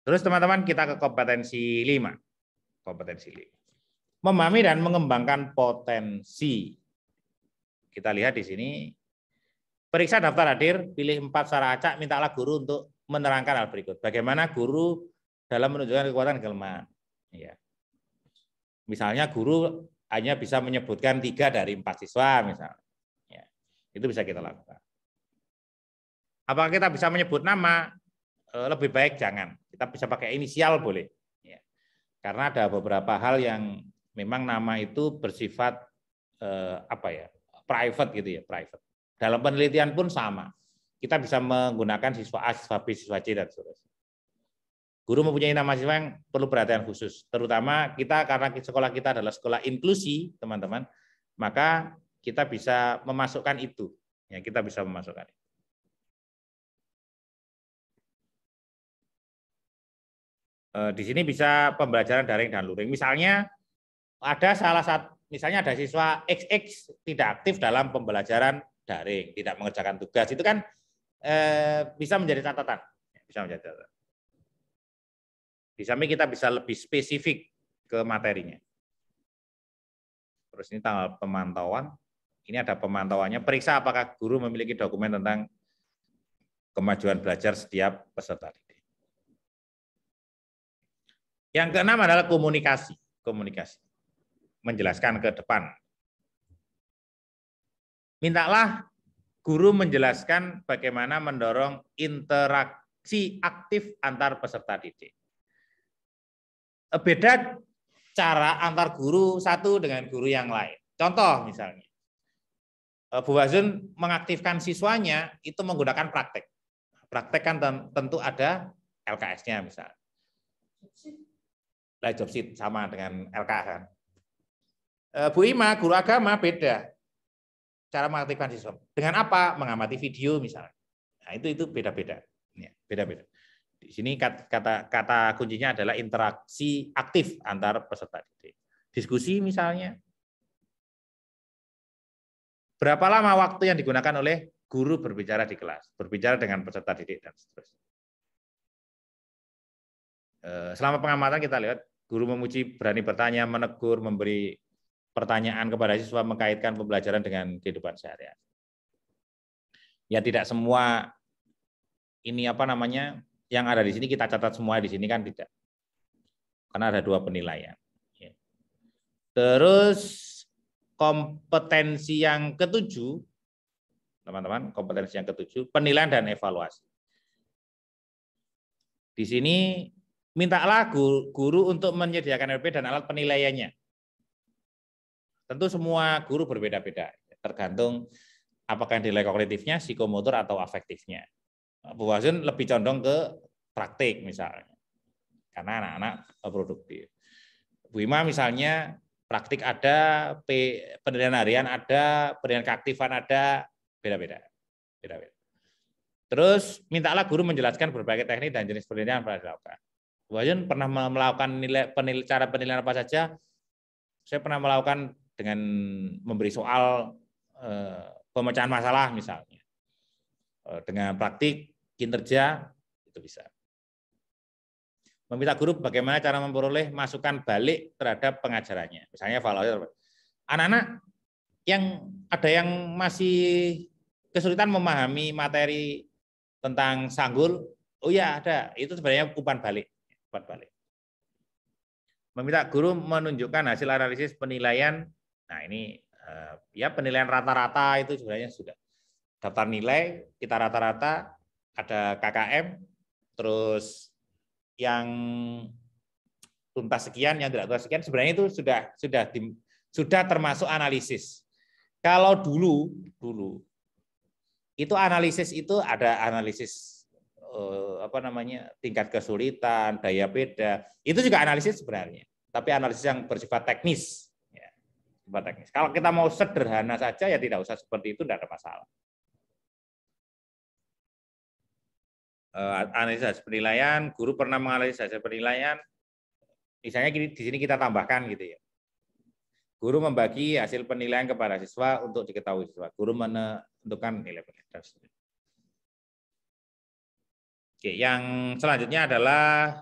Terus teman-teman kita ke kompetensi 5. Kompetensi 5. Memahami dan mengembangkan potensi. Kita lihat di sini. Periksa daftar hadir, pilih 4 secara acak, mintalah guru untuk menerangkan hal berikut. Bagaimana guru dalam menunjukkan kekuatan dan kelemahan. Ya. Misalnya guru hanya bisa menyebutkan 3 dari 4 siswa misalnya. Ya. Itu bisa kita lakukan. Apakah kita bisa menyebut nama? Lebih baik jangan. Kita bisa pakai inisial boleh. Ya. Karena ada beberapa hal yang memang nama itu bersifat private gitu ya, private. Dalam penelitian pun sama. Kita bisa menggunakan siswa A, siswa B, siswa C dan seterusnya. Guru mempunyai nama siswa yang perlu perhatian khusus, terutama kita karena sekolah kita adalah sekolah inklusi, teman-teman, maka kita bisa memasukkan itu. Ya, kita bisa memasukkan itu. Di sini bisa pembelajaran daring dan luring. Misalnya ada misalnya ada siswa XX tidak aktif dalam pembelajaran daring, tidak mengerjakan tugas, itu kan bisa menjadi catatan. Bisa menjadi catatan. Di samping kita bisa lebih spesifik ke materinya. Terus ini tanggal pemantauan. Ini ada pemantauannya. Periksa apakah guru memiliki dokumen tentang kemajuan belajar setiap peserta didik. Yang keenam adalah komunikasi. Komunikasi. Menjelaskan ke depan. Mintalah guru menjelaskan bagaimana mendorong interaksi aktif antar peserta didik. Beda cara antar guru satu dengan guru yang lain. Contoh misalnya, Bu Wazun mengaktifkan siswanya itu menggunakan praktek. Praktek kan tentu ada LKS-nya misalnya. Job sheet sama dengan LKS kan. Bu Ima, guru agama beda. Cara mengaktifkan siswa. Dengan apa? Mengamati video misalnya. Nah, itu beda-beda. Ya, beda-beda. Di sini kata kuncinya adalah interaksi aktif antar peserta didik. Diskusi misalnya. Berapa lama waktu yang digunakan oleh guru berbicara di kelas, berbicara dengan peserta didik dan seterusnya. Selama pengamatan kita lihat guru memuji, berani bertanya, menegur, memberi pertanyaan kepada siswa, mengkaitkan pembelajaran dengan kehidupan sehari-hari. Ya tidak semua ini yang ada di sini kita catat semua di sini kan tidak, karena ada 2 penilaian. Terus kompetensi yang ke-7, teman-teman, kompetensi yang ke-7 penilaian dan evaluasi. Di sini mintalah guru untuk menyediakan LP dan alat penilaiannya. Tentu semua guru berbeda-beda, tergantung apakah nilai kognitifnya, psikomotor atau afektifnya. Bu Wazun lebih condong ke praktik misalnya, karena anak-anak produktif. Bu Ima misalnya praktik ada, penilaian harian ada, penilaian keaktifan ada, beda-beda. Terus mintalah guru menjelaskan berbagai teknik dan jenis penilaian yang pernah dilakukan. Bu Wazun pernah melakukan cara penilaian apa saja? Saya pernah melakukan dengan memberi soal pemecahan masalah misalnya. Dengan praktik kinerja itu bisa. Meminta guru bagaimana cara memperoleh masukan balik terhadap pengajarannya. Misalnya evaluasi. Anak-anak ada yang masih kesulitan memahami materi tentang sanggul. Oh ya ada, itu sebenarnya umpan balik. Meminta guru menunjukkan hasil analisis penilaian. Nah ini ya penilaian rata-rata itu sebenarnya sudah. Daftar nilai, kita rata-rata, ada KKM, terus yang tuntas sekian, yang tidak tuntas sekian, sebenarnya itu sudah termasuk analisis. Kalau dulu itu analisis itu ada analisis tingkat kesulitan, daya beda, itu juga analisis sebenarnya, tapi analisis yang bersifat teknis. Ya, bersifat teknis. Kalau kita mau sederhana saja ya tidak usah seperti itu, tidak ada masalah. Analisis hasil penilaian, guru pernah menganalisis hasil penilaian, misalnya di sini kita tambahkan gitu ya. Guru membagi hasil penilaian kepada siswa untuk diketahui siswa. Guru menentukan nilai penilaian. Oke, yang selanjutnya adalah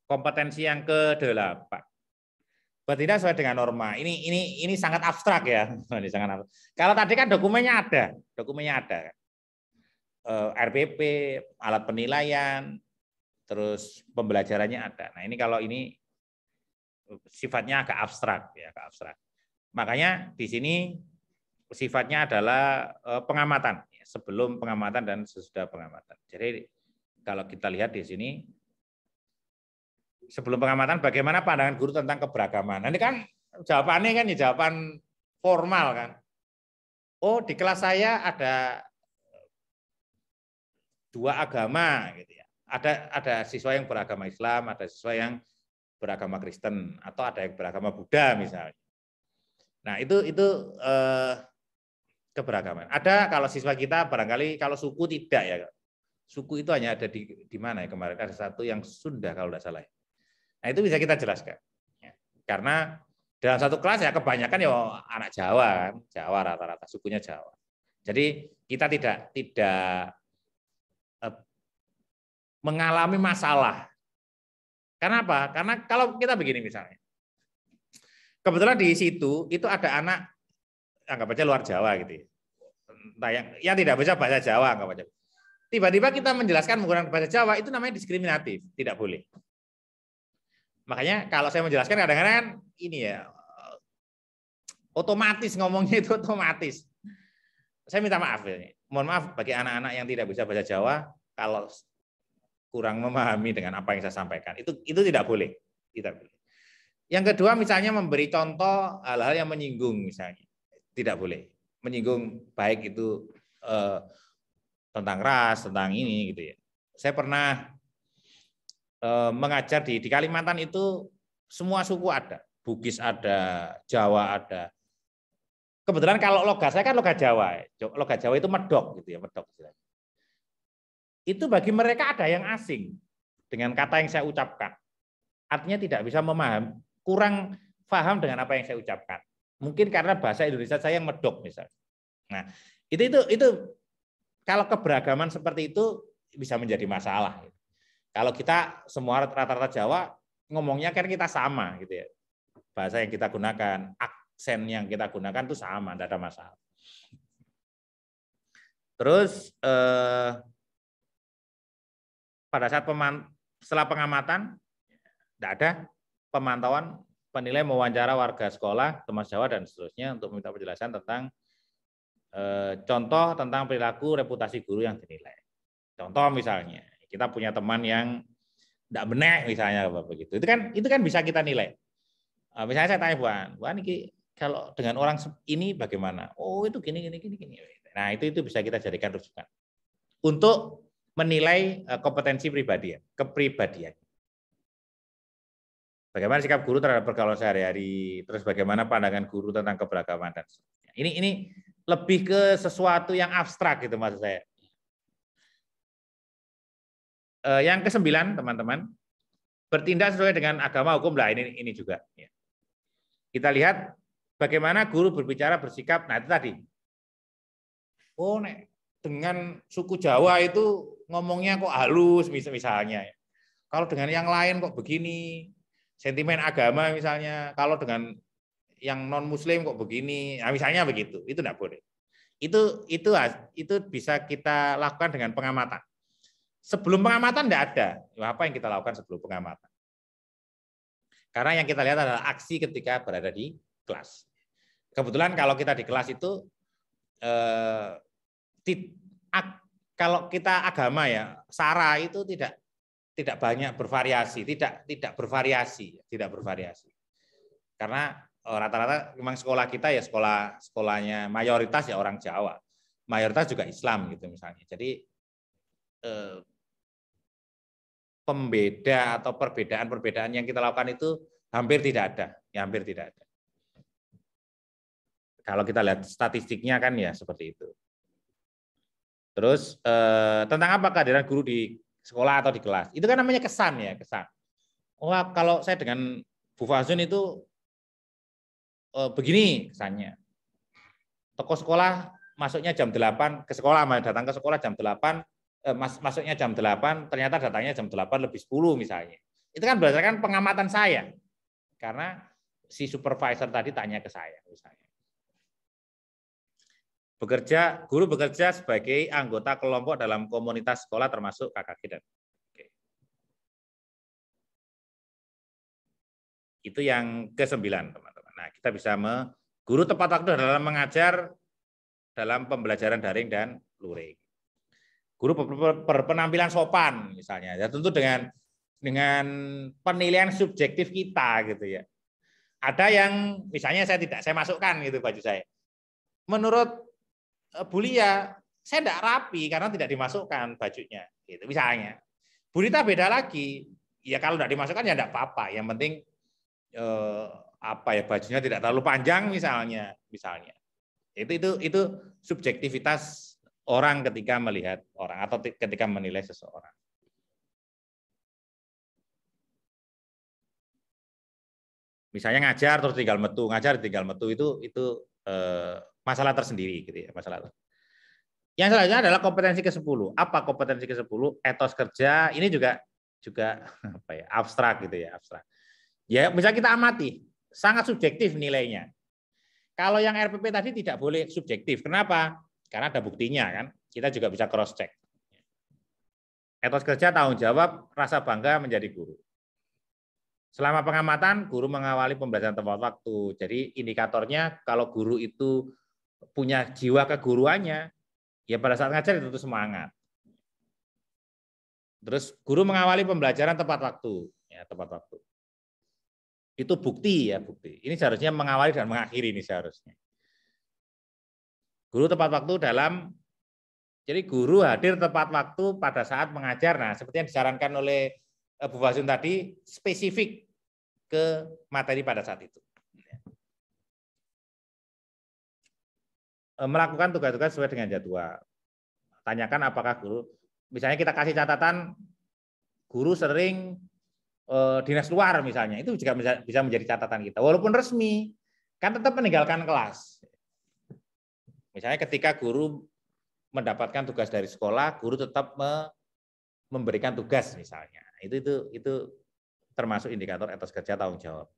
kompetensi yang ke-8. Bertindak sesuai dengan norma. Ini sangat abstrak ya. Ini sangat abstrak. Kalau tadi kan dokumennya ada. RPP, alat penilaian, terus pembelajarannya ada. Nah, ini kalau ini sifatnya agak abstrak ya, agak abstrak. Makanya di sini sifatnya adalah pengamatan, sebelum pengamatan dan sesudah pengamatan. Jadi kalau kita lihat di sini, sebelum pengamatan bagaimana pandangan guru tentang keberagaman. Nanti kan jawabannya kan ya jawaban formal kan. Oh, di kelas saya ada 2 agama gitu ya. Ada siswa yang beragama Islam, ada siswa yang beragama Kristen, atau ada yang beragama Buddha misalnya. Nah, itu keberagaman. Ada kalau siswa kita barangkali kalau suku tidak ya. Suku itu hanya ada di mana ya kemarin? Ada satu yang Sunda kalau tidak salah. Nah, itu bisa kita jelaskan. Karena dalam satu kelas ya kebanyakan ya anak Jawa kan, Jawa rata-rata sukunya Jawa. Jadi kita tidak mengalami masalah. Kenapa? Karena kalau kita begini misalnya. Kebetulan di situ itu ada anak anggap aja luar Jawa gitu ya. Yang tidak bisa bahasa Jawa anggap aja. Tiba-tiba kita menjelaskan menggunakan bahasa Jawa itu namanya diskriminatif, tidak boleh. Makanya kalau saya menjelaskan kadang-kadang ini ya otomatis ngomongnya itu otomatis. Saya minta maaf ya. Mohon maaf bagi anak-anak yang tidak bisa bahasa Jawa, kalau kurang memahami dengan apa yang saya sampaikan. Itu tidak boleh. Tidak boleh. Yang kedua misalnya memberi contoh hal-hal yang menyinggung misalnya. Tidak boleh. Menyinggung baik itu tentang ras, tentang ini gitu ya. Saya pernah mengajar di Kalimantan itu semua suku ada. Bugis ada, Jawa ada. Kebetulan kalau logat saya kan logat Jawa. Logat Jawa itu medok gitu ya, medok. Itu bagi mereka ada yang asing dengan kata yang saya ucapkan. Artinya tidak bisa memahami, kurang paham dengan apa yang saya ucapkan. Mungkin karena bahasa Indonesia saya yang medok misalnya. Nah, itu kalau keberagaman seperti itu bisa menjadi masalah. Kalau kita semua rata-rata Jawa ngomongnya kan kita sama gitu ya. Bahasa yang kita gunakan, aksen yang kita gunakan itu sama, tidak ada masalah. Terus pada saat setelah pengamatan tidak ada pemantauan penilai mewawancara warga sekolah, teman Jawa dan seterusnya untuk meminta penjelasan tentang contoh tentang perilaku reputasi guru yang dinilai. Contoh misalnya kita punya teman yang tidak benar misalnya begitu. Itu kan bisa kita nilai. Misalnya saya tanya Buan ini kalau dengan orang ini bagaimana? Oh itu gini. Nah itu bisa kita jadikan rujukan untuk menilai kompetensi kepribadian. Bagaimana sikap guru terhadap pergaulan sehari-hari, terus bagaimana pandangan guru tentang keberagaman dan sebagainya. Ini lebih ke sesuatu yang abstrak gitu maksud saya. Yang ke-9 teman-teman, bertindak sesuai dengan agama hukum lah ini juga. Kita lihat bagaimana guru berbicara bersikap. Nah itu tadi. Oh dengan suku Jawa itu ngomongnya kok halus misalnya. Kalau dengan yang lain kok begini, sentimen agama misalnya. Kalau dengan yang non Muslim kok begini, nah, misalnya begitu. Itu tidak boleh. Itu bisa kita lakukan dengan pengamatan. Sebelum pengamatan tidak ada. Apa yang kita lakukan sebelum pengamatan? Karena yang kita lihat adalah aksi ketika berada di kelas. Kebetulan kalau kita di kelas itu kalau kita agama ya, sara itu tidak banyak bervariasi, tidak bervariasi. Karena rata-rata memang sekolah kita ya sekolahnya mayoritas ya orang Jawa, mayoritas juga Islam gitu misalnya. Jadi pembeda atau perbedaan yang kita lakukan itu hampir tidak ada. Kalau kita lihat statistiknya kan ya seperti itu. Terus tentang apa kehadiran guru di sekolah atau di kelas? Itu kan namanya kesan ya, kesan. Wah, kalau saya dengan Bu Fazun itu begini kesannya. Tokoh sekolah masuknya jam 8 ke sekolah, datang ke sekolah jam 8, masuknya jam 8, ternyata datangnya jam 8:10 misalnya. Itu kan berdasarkan pengamatan saya. Karena si supervisor tadi tanya ke saya misalnya. Guru bekerja sebagai anggota kelompok dalam komunitas sekolah termasuk KKG dan Oke. Itu yang ke-9 teman-teman. Nah, kita bisa guru tepat waktu dalam mengajar dalam pembelajaran daring dan luring. Guru berpenampilan sopan misalnya. Ya tentu dengan penilaian subjektif kita gitu ya. Ada yang misalnya saya masukkan gitu baju saya. Menurut Bu Lia, saya tidak rapi karena tidak dimasukkan bajunya, gitu misalnya. Bu Rita beda lagi, ya kalau tidak dimasukkan ya tidak apa-apa. Yang penting bajunya tidak terlalu panjang misalnya. Itu subjektivitas orang ketika melihat orang atau ketika menilai seseorang. Misalnya ngajar terus tinggal metu itu masalah tersendiri gitu ya, masalah. Yang selanjutnya adalah kompetensi ke-10. Apa kompetensi ke-10? Etos kerja, ini juga abstrak gitu ya, abstrak. Ya, bisa kita amati, sangat subjektif nilainya. Kalau yang RPP tadi tidak boleh subjektif. Kenapa? Karena ada buktinya kan. Kita juga bisa cross check. Etos kerja, tanggung jawab, rasa bangga menjadi guru. Selama pengamatan, guru mengawali pembelajaran tepat waktu. Jadi indikatornya kalau guru itu punya jiwa keguruannya, ya pada saat ngajar itu semangat. Terus guru mengawali pembelajaran tepat waktu, ya tepat waktu. Itu bukti ya, bukti. Ini seharusnya mengawali dan mengakhiri ini seharusnya. Guru tepat waktu jadi guru hadir tepat waktu pada saat mengajar. Nah, seperti yang disarankan oleh Bu Fasun tadi, spesifik ke materi pada saat itu. Melakukan tugas-tugas sesuai dengan jadwal. Tanyakan apakah guru, misalnya kita kasih catatan, guru sering dinas luar misalnya, itu juga bisa menjadi catatan kita. Walaupun resmi, kan tetap meninggalkan kelas. Misalnya ketika guru mendapatkan tugas dari sekolah, guru tetap memberikan tugas misalnya. Itu termasuk indikator etos kerja tanggung jawab.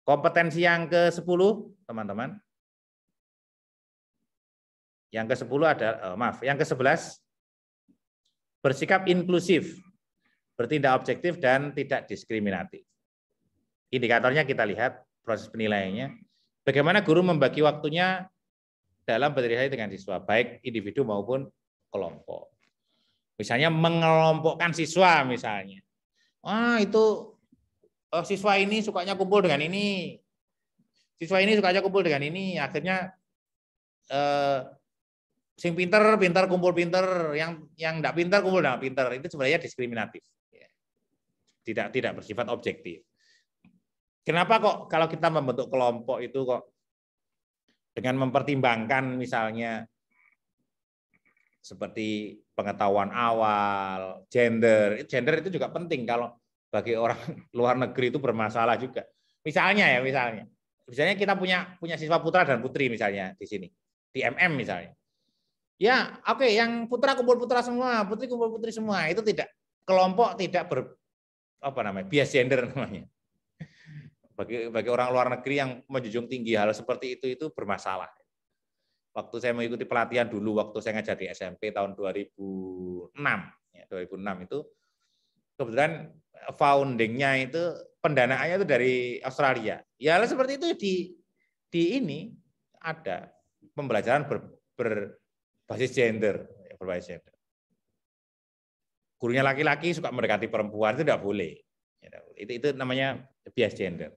Kompetensi yang ke-10, teman-teman. Yang ke-10 yang ke-11, bersikap inklusif, bertindak objektif dan tidak diskriminatif. Indikatornya kita lihat proses penilaiannya. Bagaimana guru membagi waktunya dalam berdiskusi dengan siswa, baik individu maupun kelompok. Misalnya mengelompokkan siswa misalnya. Itu siswa ini sukanya kumpul dengan ini. Siswa ini sukanya kumpul dengan ini. Akhirnya sing pinter kumpul pinter, yang enggak pinter kumpul enggak pinter. Itu sebenarnya diskriminatif. Tidak bersifat objektif. Kenapa kok kalau kita membentuk kelompok itu kok dengan mempertimbangkan misalnya seperti pengetahuan awal, gender itu juga penting kalau bagi orang luar negeri itu bermasalah juga. Misalnya kita punya siswa putra dan putri misalnya di sini, di MM misalnya. Ya, oke, yang putra kumpul putra semua, putri kumpul putri semua, itu tidak kelompok tidak bias gender namanya. Bagi orang luar negeri yang menjunjung tinggi hal seperti itu bermasalah. Waktu saya mengikuti pelatihan dulu, waktu saya ngajar di SMP tahun 2006 itu kebetulan foundingnya itu pendanaannya itu dari Australia. Ya seperti itu di ini ada pembelajaran berbasis gender. Gurunya laki-laki suka mendekati perempuan itu tidak boleh. Itu namanya bias gender.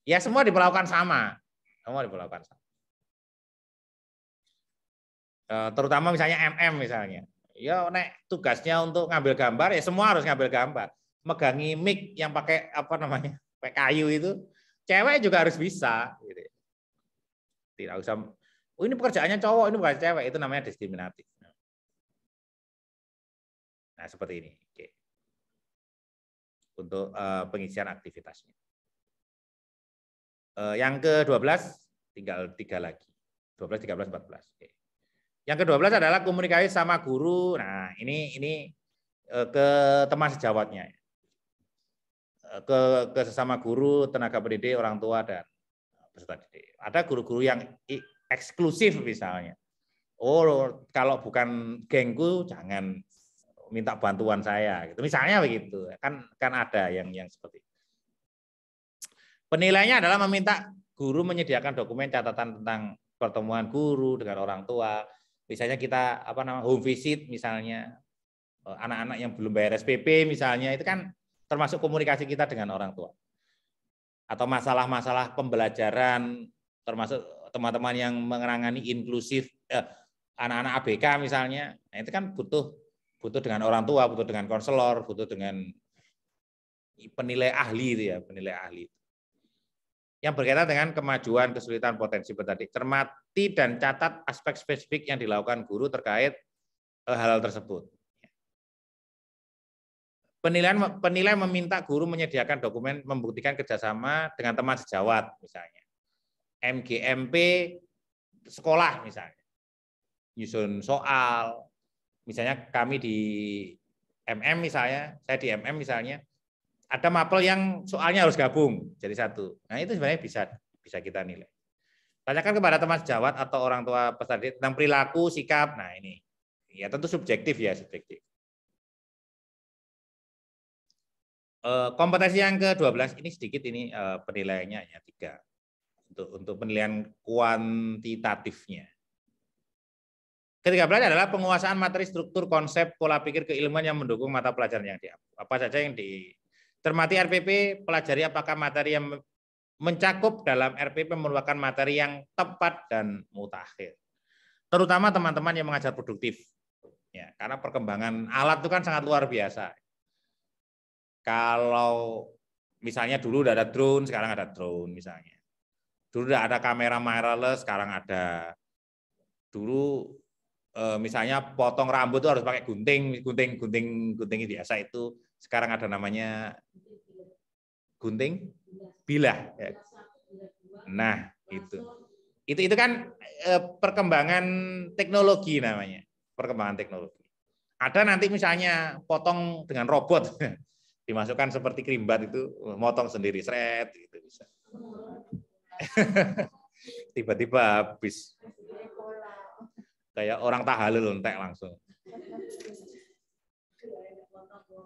Ya semua diperlakukan sama. Terutama misalnya MM misalnya. Ya tugasnya untuk ngambil gambar, ya semua harus ngambil gambar. Megangi mic yang pakai pakai kayu itu, cewek juga harus bisa. Gitu. Tidak usah, ini pekerjaannya cowok, ini bukan cewek, itu namanya diskriminatif. Nah seperti ini. Oke. Untuk pengisian aktivitasnya. Yang ke-12 tinggal 3 lagi. 12, 13, 14. Oke. Yang ke-12 adalah komunikasi sama guru. Nah, ini ke teman sejawatnya. Ke sesama guru, tenaga pendidik, orang tua dan peserta didik. Ada guru-guru yang eksklusif misalnya. Kalau bukan gengku jangan minta bantuan saya gitu. Misalnya begitu. Kan ada yang seperti itu. Penilaiannya adalah meminta guru menyediakan dokumen catatan tentang pertemuan guru dengan orang tua. Misalnya kita home visit misalnya, anak-anak yang belum bayar SPP misalnya, itu kan termasuk komunikasi kita dengan orang tua. Atau masalah-masalah pembelajaran, termasuk teman-teman yang menangani inklusif, anak-anak ABK misalnya, nah itu kan butuh dengan orang tua, butuh dengan konselor, butuh dengan penilai ahli itu ya, penilai ahli. Yang berkaitan dengan kemajuan, kesulitan, potensi peserta. Cermati dan catat aspek spesifik yang dilakukan guru terkait hal-hal tersebut. Penilai meminta guru menyediakan dokumen membuktikan kerjasama dengan teman sejawat, misalnya. MGMP sekolah, misalnya. Nyusun soal, misalnya kami di MM misalnya, saya di MM misalnya, ada mapel yang soalnya harus gabung jadi satu. Nah itu sebenarnya bisa kita nilai. Tanyakan kepada teman sejawat atau orang tua peserta didik tentang perilaku, sikap. Nah ini, ya tentu subjektif ya, subjektif. Kompetensi yang ke-12 ini sedikit ini penilaiannya hanya 3 untuk penilaian kuantitatifnya. Ke-13 adalah penguasaan materi struktur, konsep, pola pikir, keilmuan yang mendukung mata pelajaran yang diambil. Apa saja yang cermati RPP, pelajari apakah materi yang mencakup dalam RPP merupakan materi yang tepat dan mutakhir. Terutama teman-teman yang mengajar produktif. Ya, karena perkembangan alat itu kan sangat luar biasa. Kalau misalnya dulu udah ada drone, sekarang ada drone misalnya. Dulu udah ada kamera mirrorless, sekarang ada. Dulu misalnya potong rambut itu harus pakai gunting biasa itu. Sekarang ada namanya gunting bilah. Ya. Nah, itu kan perkembangan teknologi namanya. Perkembangan teknologi. Ada nanti misalnya potong dengan robot. Dimasukkan seperti krimbat itu, motong sendiri, seret gitu bisa. Tiba-tiba habis. Kayak orang tahalul entek langsung.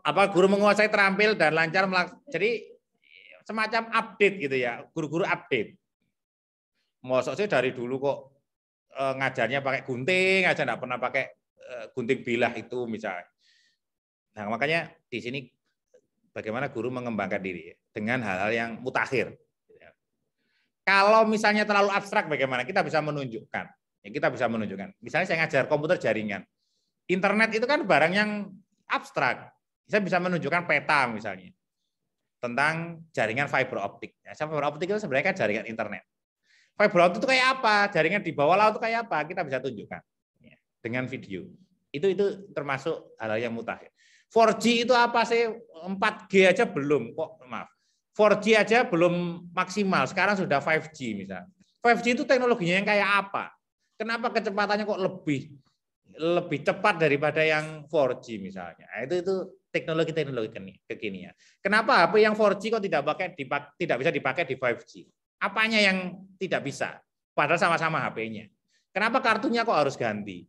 Apa guru menguasai terampil dan lancar jadi semacam update gitu ya, guru-guru update. Mosok sih dari dulu kok ngajarnya pakai gunting aja, enggak pernah pakai gunting bilah itu misalnya. Nah, makanya di sini bagaimana guru mengembangkan diri dengan hal-hal yang mutakhir. Kalau misalnya terlalu abstrak bagaimana? Kita bisa menunjukkan. Ya, kita bisa menunjukkan. Misalnya saya ngajar komputer jaringan. Internet itu kan barang yang abstrak. Saya bisa menunjukkan peta misalnya. Tentang jaringan fiber optik. Ya, fiber optik itu sebenarnya kan jaringan internet. Fiber optik itu kayak apa? Jaringan di bawah laut itu kayak apa? Kita bisa tunjukkan. Ya, dengan video. Itu termasuk hal yang mutakhir. 4G itu apa sih? 4G aja belum. Kok maaf. 4G aja belum maksimal. Sekarang sudah 5G misalnya. 5G itu teknologinya yang kayak apa? Kenapa kecepatannya kok lebih cepat daripada yang 4G misalnya? Nah, itu teknologi kekinian. Kenapa HP yang 4G kok tidak bisa dipakai di 5G? Apanya yang tidak bisa? Padahal sama-sama HP-nya. Kenapa kartunya kok harus ganti?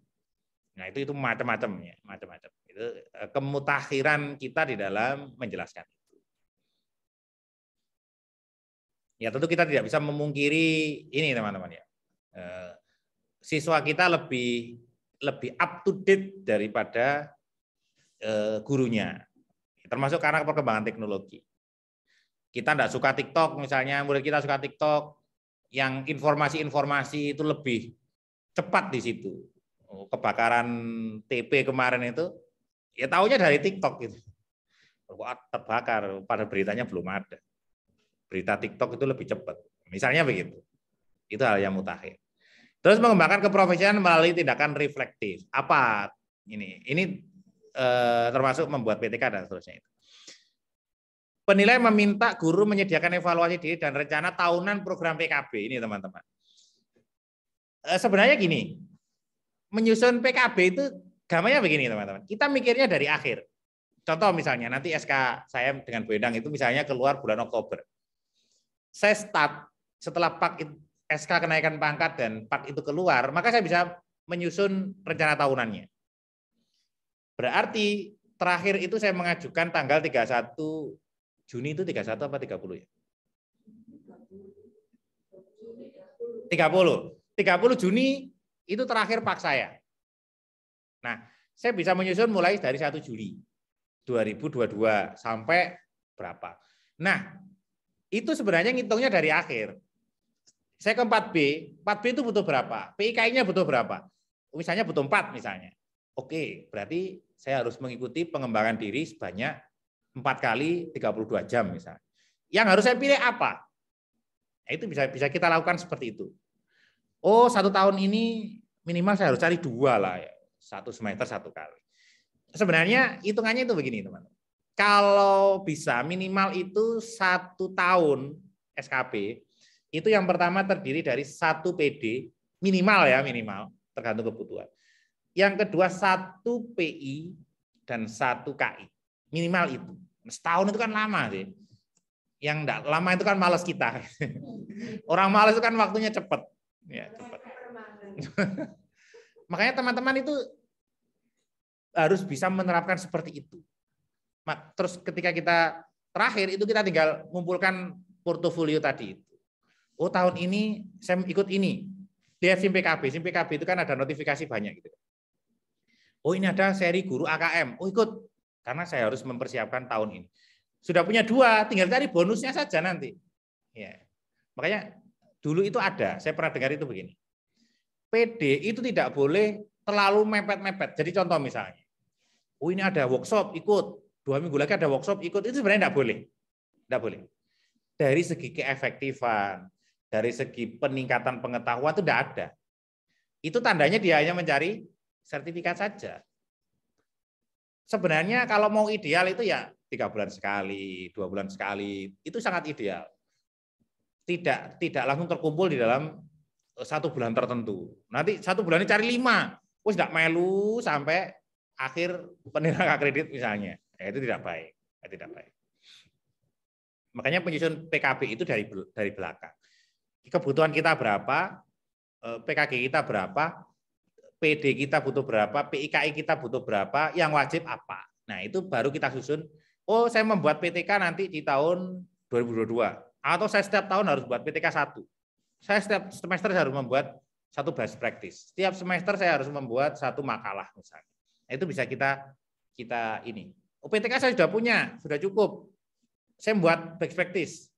Nah, itu macam-macam ya, macam-macam. Itu kemutakhiran kita di dalam menjelaskan itu. Ya, tentu kita tidak bisa memungkiri ini teman-teman ya. Siswa kita lebih up to date daripada gurunya, termasuk karena perkembangan teknologi. Kita tidak suka TikTok misalnya, murid kita suka TikTok, yang informasi itu lebih cepat di situ. Kebakaran TP kemarin itu, ya taunya dari TikTok gitu. Kok terbakar, pada beritanya belum ada. Berita TikTok itu lebih cepat. Misalnya begitu. Itu hal yang mutakhir. Terus mengembangkan keprofesionalan melalui tindakan reflektif. Apa ini? Ini termasuk membuat PTK dan seterusnya. Penilai meminta guru menyediakan evaluasi diri dan rencana tahunan program PKB. Ini teman-teman. Sebenarnya gini, menyusun PKB itu gambarnya begini teman-teman. Kita mikirnya dari akhir. Contoh misalnya nanti SK saya dengan Bu Endang itu misalnya keluar bulan Oktober. Saya start setelah SK kenaikan pangkat dan PAK itu keluar, maka saya bisa menyusun rencana tahunannya. Berarti terakhir itu saya mengajukan tanggal 31 Juni itu 31 apa 30 ya? 30 Juni itu terakhir PAK saya. Nah, saya bisa menyusun mulai dari 1 Juli 2022 sampai berapa. Nah, itu sebenarnya ngitungnya dari akhir. Saya ke 4B itu butuh berapa? PIKI-nya butuh berapa? Misalnya butuh 4 misalnya. Oke, berarti saya harus mengikuti pengembangan diri sebanyak 4 kali 32 jam misalnya. Yang harus saya pilih apa? Nah, itu bisa kita lakukan seperti itu. Oh, 1 tahun ini minimal saya harus cari 2 lah ya. 1 semester 1 kali. Sebenarnya hitungannya itu begini, teman-teman. Kalau bisa minimal itu 1 tahun SKP, itu yang pertama terdiri dari 1 PD, minimal ya, minimal, tergantung kebutuhan. Yang kedua 1 PI dan 1 KI. Minimal itu. Setahun itu kan lama sih. Yang enggak lama itu kan malas kita. Orang malas itu kan waktunya cepat. Ya, cepat. Makanya teman-teman itu harus bisa menerapkan seperti itu. Terus ketika kita terakhir itu kita tinggal mengumpulkan portofolio tadi itu. Oh, tahun ini saya ikut ini. Lihat SIM PKB. SIM PKB itu kan ada notifikasi banyak gitu. Oh ini ada seri guru AKM, oh ikut, karena saya harus mempersiapkan tahun ini. Sudah punya 2, tinggal cari bonusnya saja nanti. Ya. Makanya dulu itu ada, saya pernah dengar itu begini. PD itu tidak boleh terlalu mepet-mepet. Jadi contoh misalnya, oh ini ada workshop, ikut. 2 minggu lagi ada workshop, ikut. Itu sebenarnya tidak boleh. Tidak boleh. Dari segi keefektifan, dari segi peningkatan pengetahuan itu tidak ada. Itu tandanya dia hanya mencari sertifikat saja. Sebenarnya kalau mau ideal itu ya 3 bulan sekali, 2 bulan sekali, itu sangat ideal. Tidak langsung terkumpul di dalam 1 bulan tertentu. Nanti 1 bulan ini cari 5, wis tidak melu sampai akhir penilaian kredit misalnya. Ya, itu tidak baik. Ya, tidak baik. Makanya penyusun PKB itu dari belakang. Kebutuhan kita berapa, PKG kita berapa, PD kita butuh berapa, PIKI kita butuh berapa, yang wajib apa. Nah itu baru kita susun, oh saya membuat PTK nanti di tahun 2022, atau saya setiap tahun harus buat PTK 1. Saya setiap semester harus membuat 1 best practice. Setiap semester saya harus membuat 1 makalah misalnya. Nah, itu bisa kita ini. Oh, PTK saya sudah punya, sudah cukup. Saya membuat best practice.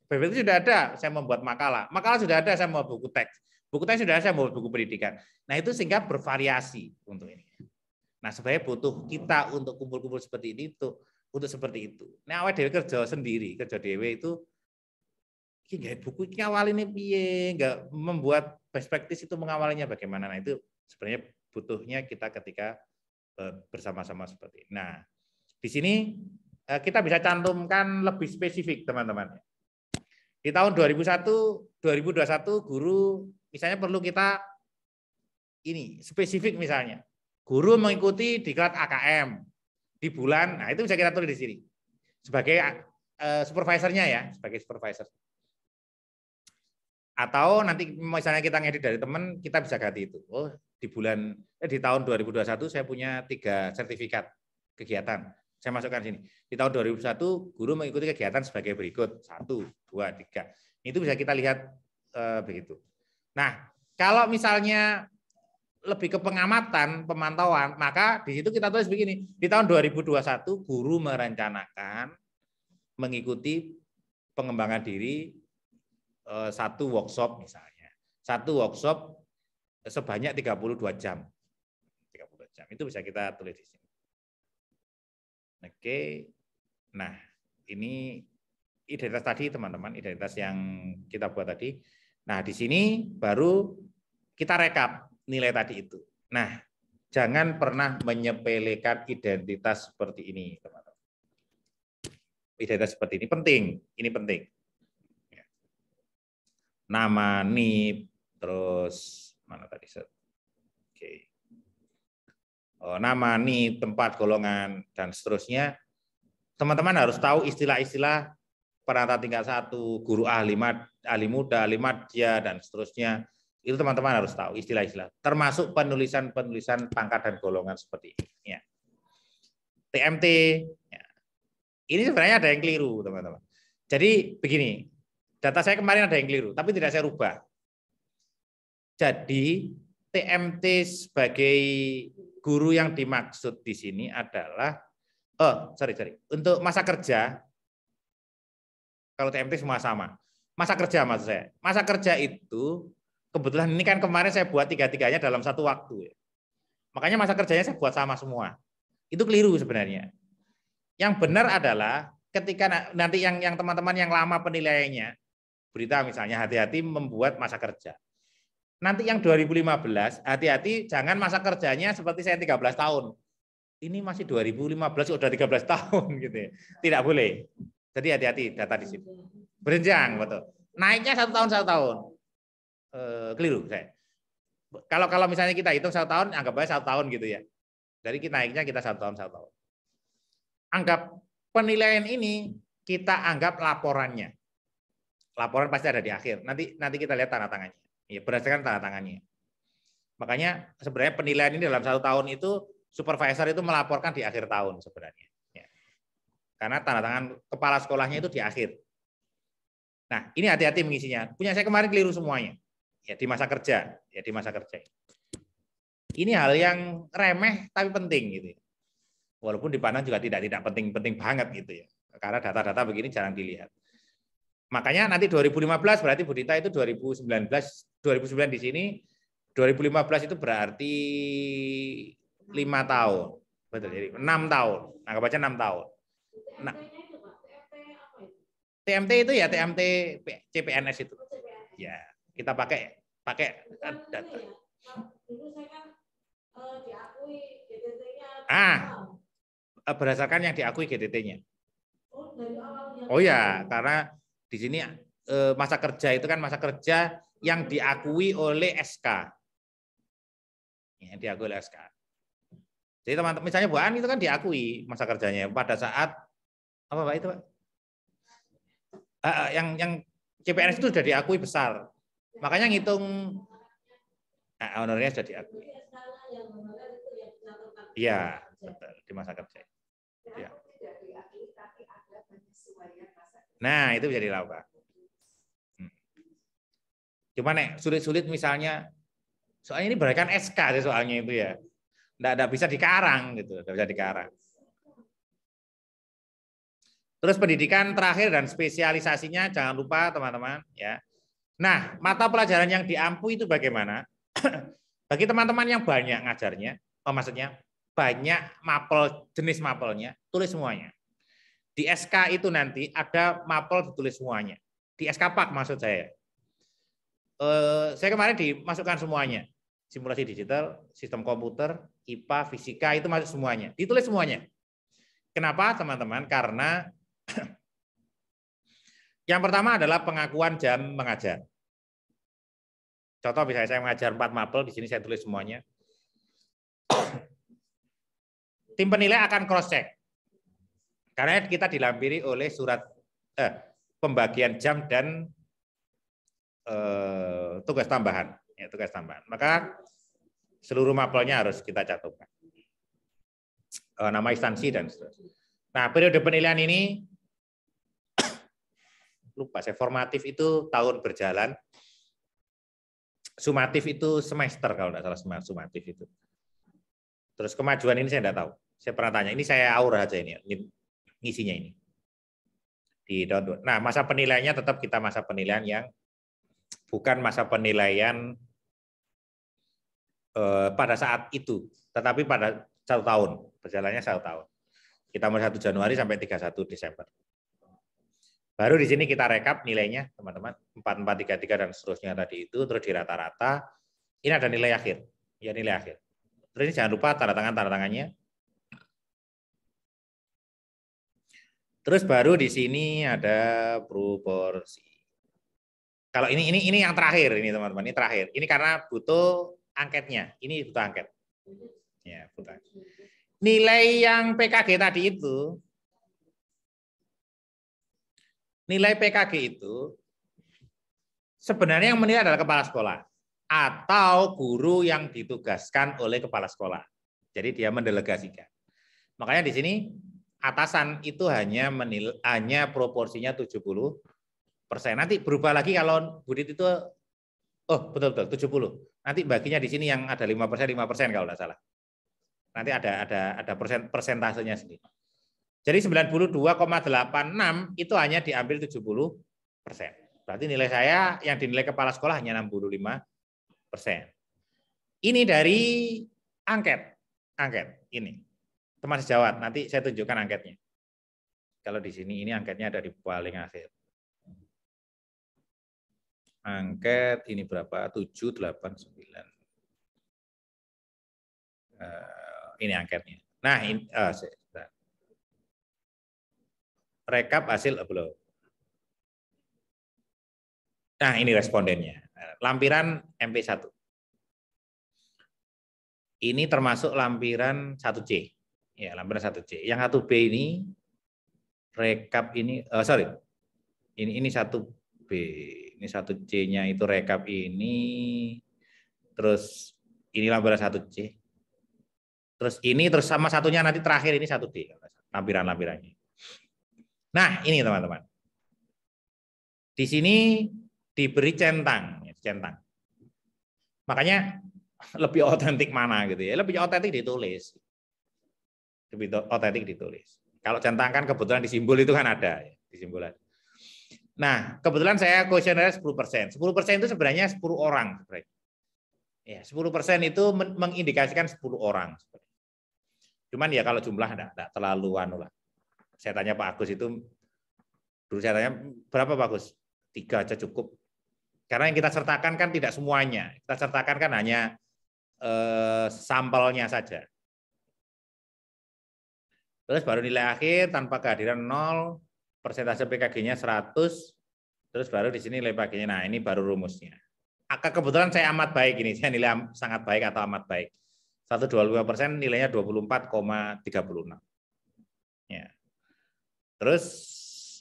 Best practice sudah ada, saya membuat makalah. Makalah sudah ada, saya membuat buku teks. Buku teks sudah ada, saya membuat buku pendidikan. Nah, itu sehingga bervariasi untuk ini. Nah, sebenarnya butuh kita untuk kumpul-kumpul seperti ini untuk seperti itu. Nah, awal dewe kerja sendiri, kerja dewe itu nggak buku ngawal ini piye, nggak membuat best practice itu mengawalnya bagaimana. Nah, itu sebenarnya butuhnya kita ketika bersama-sama seperti ini. Nah, di sini kita bisa cantumkan lebih spesifik teman-teman. Di tahun 2021 guru misalnya perlu kita ini spesifik misalnya. Guru mengikuti diklat AKM di bulan, nah itu bisa kita tulis di sini. Sebagai supervisornya ya, sebagai supervisor. Atau nanti misalnya kita ngedit dari teman, kita bisa ganti itu. Oh, di tahun 2021 saya punya 3 sertifikat kegiatan. Saya masukkan sini. Di tahun 2001 guru mengikuti kegiatan sebagai berikut. 1, 2, 3. Itu bisa kita lihat begitu. Nah, kalau misalnya lebih ke pengamatan, pemantauan, maka di situ kita tulis begini. Di tahun 2021 guru merencanakan mengikuti pengembangan diri 1 workshop misalnya. 1 workshop sebanyak 32 jam. 32 jam. Itu bisa kita tulis di sini. Oke. Nah, ini identitas tadi teman-teman, identitas yang kita buat tadi. Nah, di sini baru kita rekap nilai tadi itu. Nah, jangan pernah menyepelekan identitas seperti ini, teman-teman. Identitas seperti ini penting, penting. Nama, NIP, terus mana tadi? Oke. Oh, nama, NIP, tempat, golongan, dan seterusnya. Teman-teman harus tahu istilah-istilah perantara tingkat 1, guru ahli muda, ahli madya, dan seterusnya. Itu teman-teman harus tahu istilah-istilah. Termasuk penulisan-penulisan pangkat dan golongan seperti ini. Ya. TMT. Ya. Ini sebenarnya ada yang keliru, teman-teman. Jadi begini. Data saya kemarin ada yang keliru, tapi tidak saya rubah. Jadi TMT sebagai guru yang dimaksud di sini adalah, untuk masa kerja, kalau TMT semua sama. Masa kerja maksud saya. Masa kerja itu, kebetulan ini kan kemarin saya buat 3-3-nya dalam 1 waktu. Makanya masa kerjanya saya buat sama semua. Itu keliru sebenarnya. Yang benar adalah ketika nanti yang teman-teman yang lama penilaiannya, berita misalnya hati-hati membuat masa kerja. Nanti yang 2015, hati-hati jangan masa kerjanya seperti saya 13 tahun. Ini masih 2015 sudah 13 tahun gitu ya. Tidak boleh. Jadi hati-hati data di sini. Berenjang, betul. Naiknya 1 tahun 1 tahun. Keliru saya. Kalau misalnya kita hitung 1 tahun, anggap aja 1 tahun gitu ya. Jadi naiknya kita 1 tahun 1 tahun. Anggap penilaian ini kita anggap laporannya. Laporan pasti ada di akhir. Nanti kita lihat tanda tangannya. Ya, berdasarkan tanda tangannya. Makanya sebenarnya penilaian ini dalam 1 tahun itu supervisor itu melaporkan di akhir tahun sebenarnya. Ya. Karena tanda tangan kepala sekolahnya itu di akhir. Nah, ini hati-hati mengisinya. Punya saya kemarin keliru semuanya. Ya di masa kerja, Ini hal yang remeh tapi penting gitu. Walaupun dipandang juga tidak penting-penting banget gitu ya. Karena data-data begini jarang dilihat. Makanya nanti 2015 berarti Bu Dita itu 2009 di sini, 2015 itu berarti 5 tahun. Betul, jadi 6 tahun. Anggap aja 6 tahun. Nah, TMT itu ya TMT CPNS itu. Ya, kita pakai data. Berdasarkan yang diakui GDT-nya. Oh ya, karena di sini masa kerja itu kan masa kerja yang diakui oleh SK. Yang diakui oleh SK. Jadi teman-teman, misalnya Bu An itu kan diakui masa kerjanya pada saat apa Pak itu Pak? Yang CPNS itu sudah diakui besar. Makanya ngitung honornya sudah diakui. Iya, betul, di masa kerja. Ya. Nah, itu bisa dilakukan. Cuma nek sulit-sulit misalnya, soalnya ini berikan SK sih soalnya itu ya. Nggak bisa dikarang gitu, nggak bisa dikarang. Terus pendidikan terakhir dan spesialisasinya jangan lupa teman-teman ya. Nah, mata pelajaran yang diampu itu bagaimana? Bagi teman-teman yang banyak ngajarnya, maksudnya banyak mapel, jenis mapelnya, tulis semuanya. Di SK itu nanti ada mapel ditulis semuanya. Di SK Pak maksud saya. Saya kemarin dimasukkan semuanya. Simulasi digital, sistem komputer, IPA, fisika itu masuk semuanya. Ditulis semuanya. Kenapa teman-teman? Karena yang pertama adalah pengakuan jam mengajar. Contoh misalnya saya mengajar 4 mapel, di sini saya tulis semuanya. Tim penilai akan cross check. Karena kita dilampiri oleh surat pembagian jam dan tugas tambahan, ya, tugas tambahan. Maka seluruh mapelnya harus kita cantumkan. Nama instansi dan seterusnya. Nah, periode penilaian ini lupa saya, formatif itu tahun berjalan, sumatif itu semester kalau tidak salah, sumatif itu. Terus kemajuan ini saya tidak tahu. Saya pernah tanya, ini saya aura aja ini ngisinya ini. Di download. Nah, masa penilaiannya tetap kita masa penilaian yang bukan masa penilaian pada saat itu, tetapi pada 1 tahun, berjalannya 1 tahun. Kita mulai 1 Januari sampai 31 Desember. Baru di sini kita rekap nilainya, teman-teman, 4433 dan seterusnya tadi itu, terus di rata-rata, ini ada nilai akhir, ya nilai akhir. Terus ini jangan lupa tanda tangannya. Terus baru di sini ada proporsi. Kalau ini yang terakhir ini teman-teman, ini terakhir. Ini karena butuh angketnya, ini butuh angket. Ya, butuh. Nilai yang PKG tadi itu, nilai PKG itu sebenarnya yang menilai adalah kepala sekolah atau guru yang ditugaskan oleh kepala sekolah. Jadi dia mendelegasikan. Makanya di sini atasan itu hanya proporsinya 70%. Nanti berubah lagi kalau Budit itu betul 70. Nanti baginya di sini yang ada 5% kalau tidak salah. Nanti ada persentasenya sendiri. Jadi 92,86 itu hanya diambil 70%. Berarti nilai saya yang dinilai kepala sekolah hanya 65%. Ini dari angket ini. Teman sejawat, nanti saya tunjukkan angketnya. Kalau di sini ini angketnya ada di paling akhir. Angket ini berapa? 7, 8, 9. Ini angketnya. Nah, ini, rekap hasil belum. Nah, ini respondennya. Lampiran MP1. Ini termasuk lampiran 1C. Ya, lampiran 1C. Yang 1B ini rekap ini Ini 1B. Ini 1C-nya itu rekap ini. Terus ini lampiran 1C. Terus ini terus sama satunya nanti terakhir ini 1D. Lampiran-lampirannya. Nah, ini teman-teman. Di sini diberi centang. Makanya lebih otentik mana gitu ya. Lebih otentik ditulis. Lebih otentik ditulis. Kalau centangkan kebetulan di simbol itu kan ada ya, di simbol ada. Nah, kebetulan saya kuesionernya 10%. 10% itu sebenarnya 10 orang sebenarnya. Ya, 10% itu mengindikasikan 10 orang. Cuman ya kalau jumlah enggak terlalu anu lah. Saya tanya Pak Agus itu, dulu saya tanya berapa Pak Agus? 3 aja cukup. Karena yang kita sertakan kan tidak semuanya. Kita sertakan kan hanya sampelnya saja. Terus baru nilai akhir tanpa kehadiran 0, persentase PKG-nya 100, terus baru di sini nilai PKG-nya. Nah, ini baru rumusnya. Kebetulan saya amat baik ini, saya nilai sangat baik atau amat baik. 125% nilainya 24,36. Ya. Terus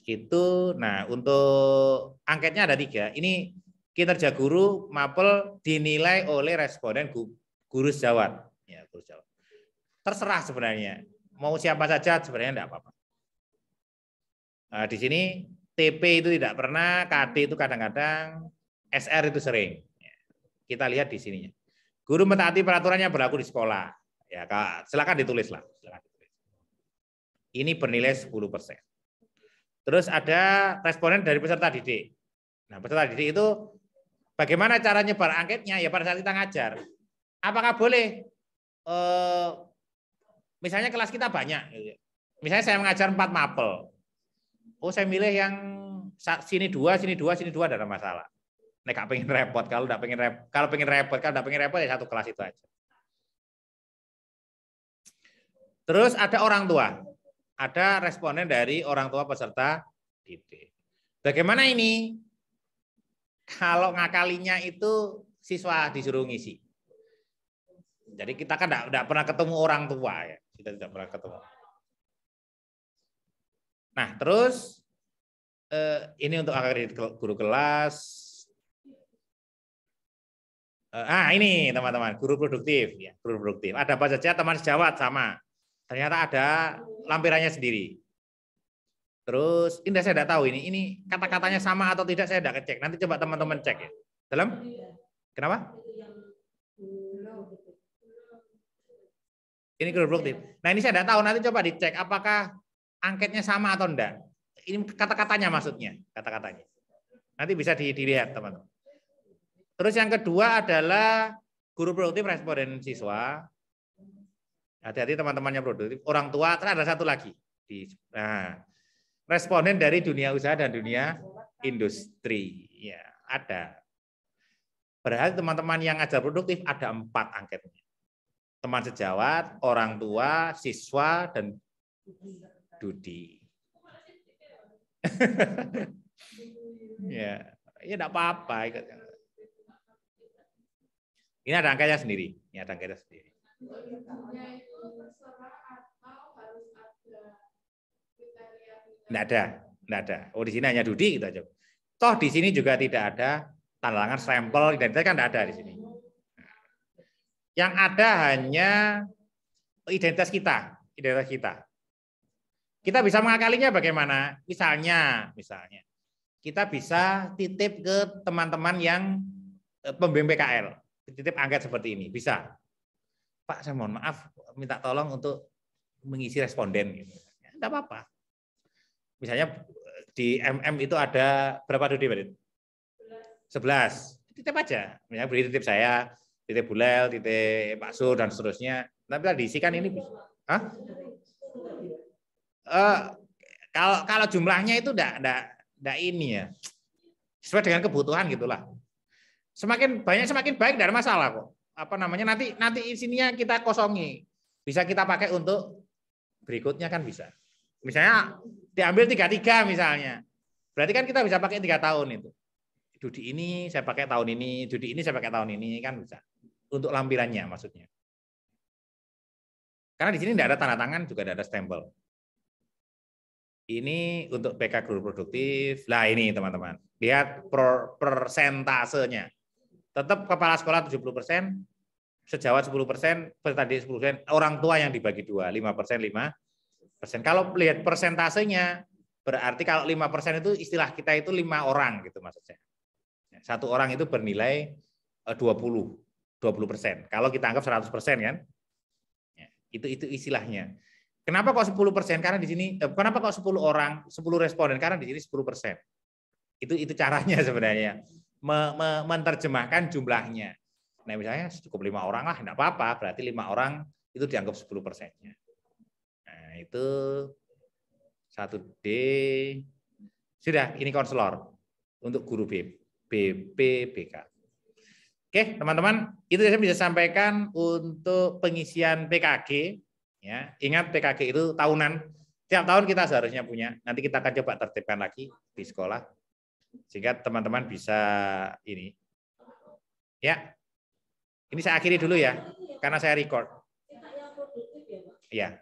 itu, nah untuk angketnya ada 3. Ini kinerja guru mapel dinilai oleh responden guru sejawat. Ya, guru sejawat. Terserah sebenarnya. Mau siapa saja sebenarnya enggak apa-apa. Nah, di sini TP itu tidak pernah, KD itu kadang-kadang, SR itu sering. Kita lihat di sininya. Guru mentaati peraturan yang berlaku di sekolah. Ya, silakan ditulis lah. Ini bernilai 10%. Terus ada responden dari peserta didik. Nah, peserta didik itu bagaimana cara nyebar angketnya? Ya pada saat kita ngajar. Apakah boleh? Misalnya kelas kita banyak. Misalnya saya mengajar 4 mapel. Oh, saya milih yang sini 2, sini 2, sini 2, tidak ada masalah. Nek gak pengen repot, kalau enggak pengen repot, kalau enggak pengen repot ya satu kelas itu aja. Terus ada orang tua. Ada responden dari orang tua peserta didik. Bagaimana ini? Kalau ngakalinya itu siswa disuruh ngisi. Jadi kita kan enggak pernah ketemu orang tua ya. Kita tidak pernah ketemu. Nah, terus ini untuk akredit guru kelas. Ini teman-teman, guru produktif ya, guru produktif. Ada apa saja teman sejawat sama. Ternyata ada lampirannya sendiri. Terus ini saya tidak tahu ini kata-katanya sama atau tidak, saya tidak ngecek. Nanti coba teman-teman cek ya. Dalam? Kenapa? Ini guru produktif. Nah, ini saya tidak tahu, nanti coba dicek apakah angketnya sama atau enggak. Ini kata-katanya maksudnya, kata-katanya. Nanti bisa dilihat, teman-teman. Terus yang kedua adalah guru produktif responden siswa. Hati-hati teman-temannya produktif. Orang tua, terus ada satu lagi. Nah, responden dari dunia usaha dan dunia industri. Ya, ada. Berarti teman-teman yang ngajar produktif ada 4 angketnya. Teman sejawat, orang tua, siswa, dan Dudi. Ya, enggak apa-apa. Ini ada angkanya sendiri. Ini ada angkanya sendiri. Enggak ada. Oh, di sini hanya Dudi gitu aja. Toh di sini juga tidak ada tanda tangan stempel identitas kan enggak ada di sini. Yang ada hanya identitas kita, Kita bisa mengakalinya bagaimana? Misalnya kita bisa titip ke teman-teman yang pembimbing PKL, titip angket seperti ini, bisa. Pak, saya mohon maaf, minta tolong untuk mengisi responden. Tidak apa-apa. Misalnya di MM itu ada berapa Dudi, Pak? 11. Titip aja. Misalnya beri titip saya, titip Bulel, titip Pak Sur, dan seterusnya. Tapi diisikan ini. Hah? Kalau jumlahnya itu enggak ini ya. Sesuai dengan kebutuhan gitulah. Semakin banyak semakin baik, tidak ada masalah kok. Apa namanya? Nanti isinya kita kosongi. Bisa kita pakai untuk berikutnya kan bisa. Misalnya diambil 33 misalnya. Berarti kan kita bisa pakai 3 tahun itu. Dudi ini saya pakai tahun ini, Dudi ini saya pakai tahun ini kan bisa. Untuk lampirannya maksudnya. Karena di sini tidak ada tanda tangan, juga tidak ada stempel. Ini untuk PK guru produktif. Lah ini teman-teman. Lihat persentasenya. Tetap kepala sekolah 70%, sejawat 10%, peserta didik 10%, orang tua yang dibagi 2, 5%, 5%. Kalau lihat persentasenya, berarti kalau 5% itu istilah kita itu 5 orang gitu maksudnya. 1 orang itu bernilai 20. 20%. Kalau kita anggap 100% kan, ya, itu istilahnya. Kenapa kok 10%? Karena di sini, kenapa kok 10 orang, 10 responden? Karena di sini 10%. Itu caranya sebenarnya, menerjemahkan jumlahnya. Nah misalnya cukup 5 orang lah, enggak apa-apa, berarti 5 orang itu dianggap 10%-nya. Nah itu 1D. Sudah, ini konselor untuk guru BPBK. Oke, teman-teman, itu saya bisa sampaikan untuk pengisian PKG. Ya, ingat PKG itu tahunan. Tiap tahun kita seharusnya punya. Nanti kita akan coba tertibkan lagi di sekolah, sehingga teman-teman bisa ini. Ya, ini saya akhiri dulu ya, karena saya record. Ya,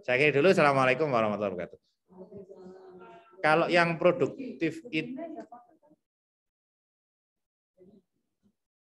saya akhiri dulu. Assalamualaikum warahmatullahi wabarakatuh. Kalau yang produktif itu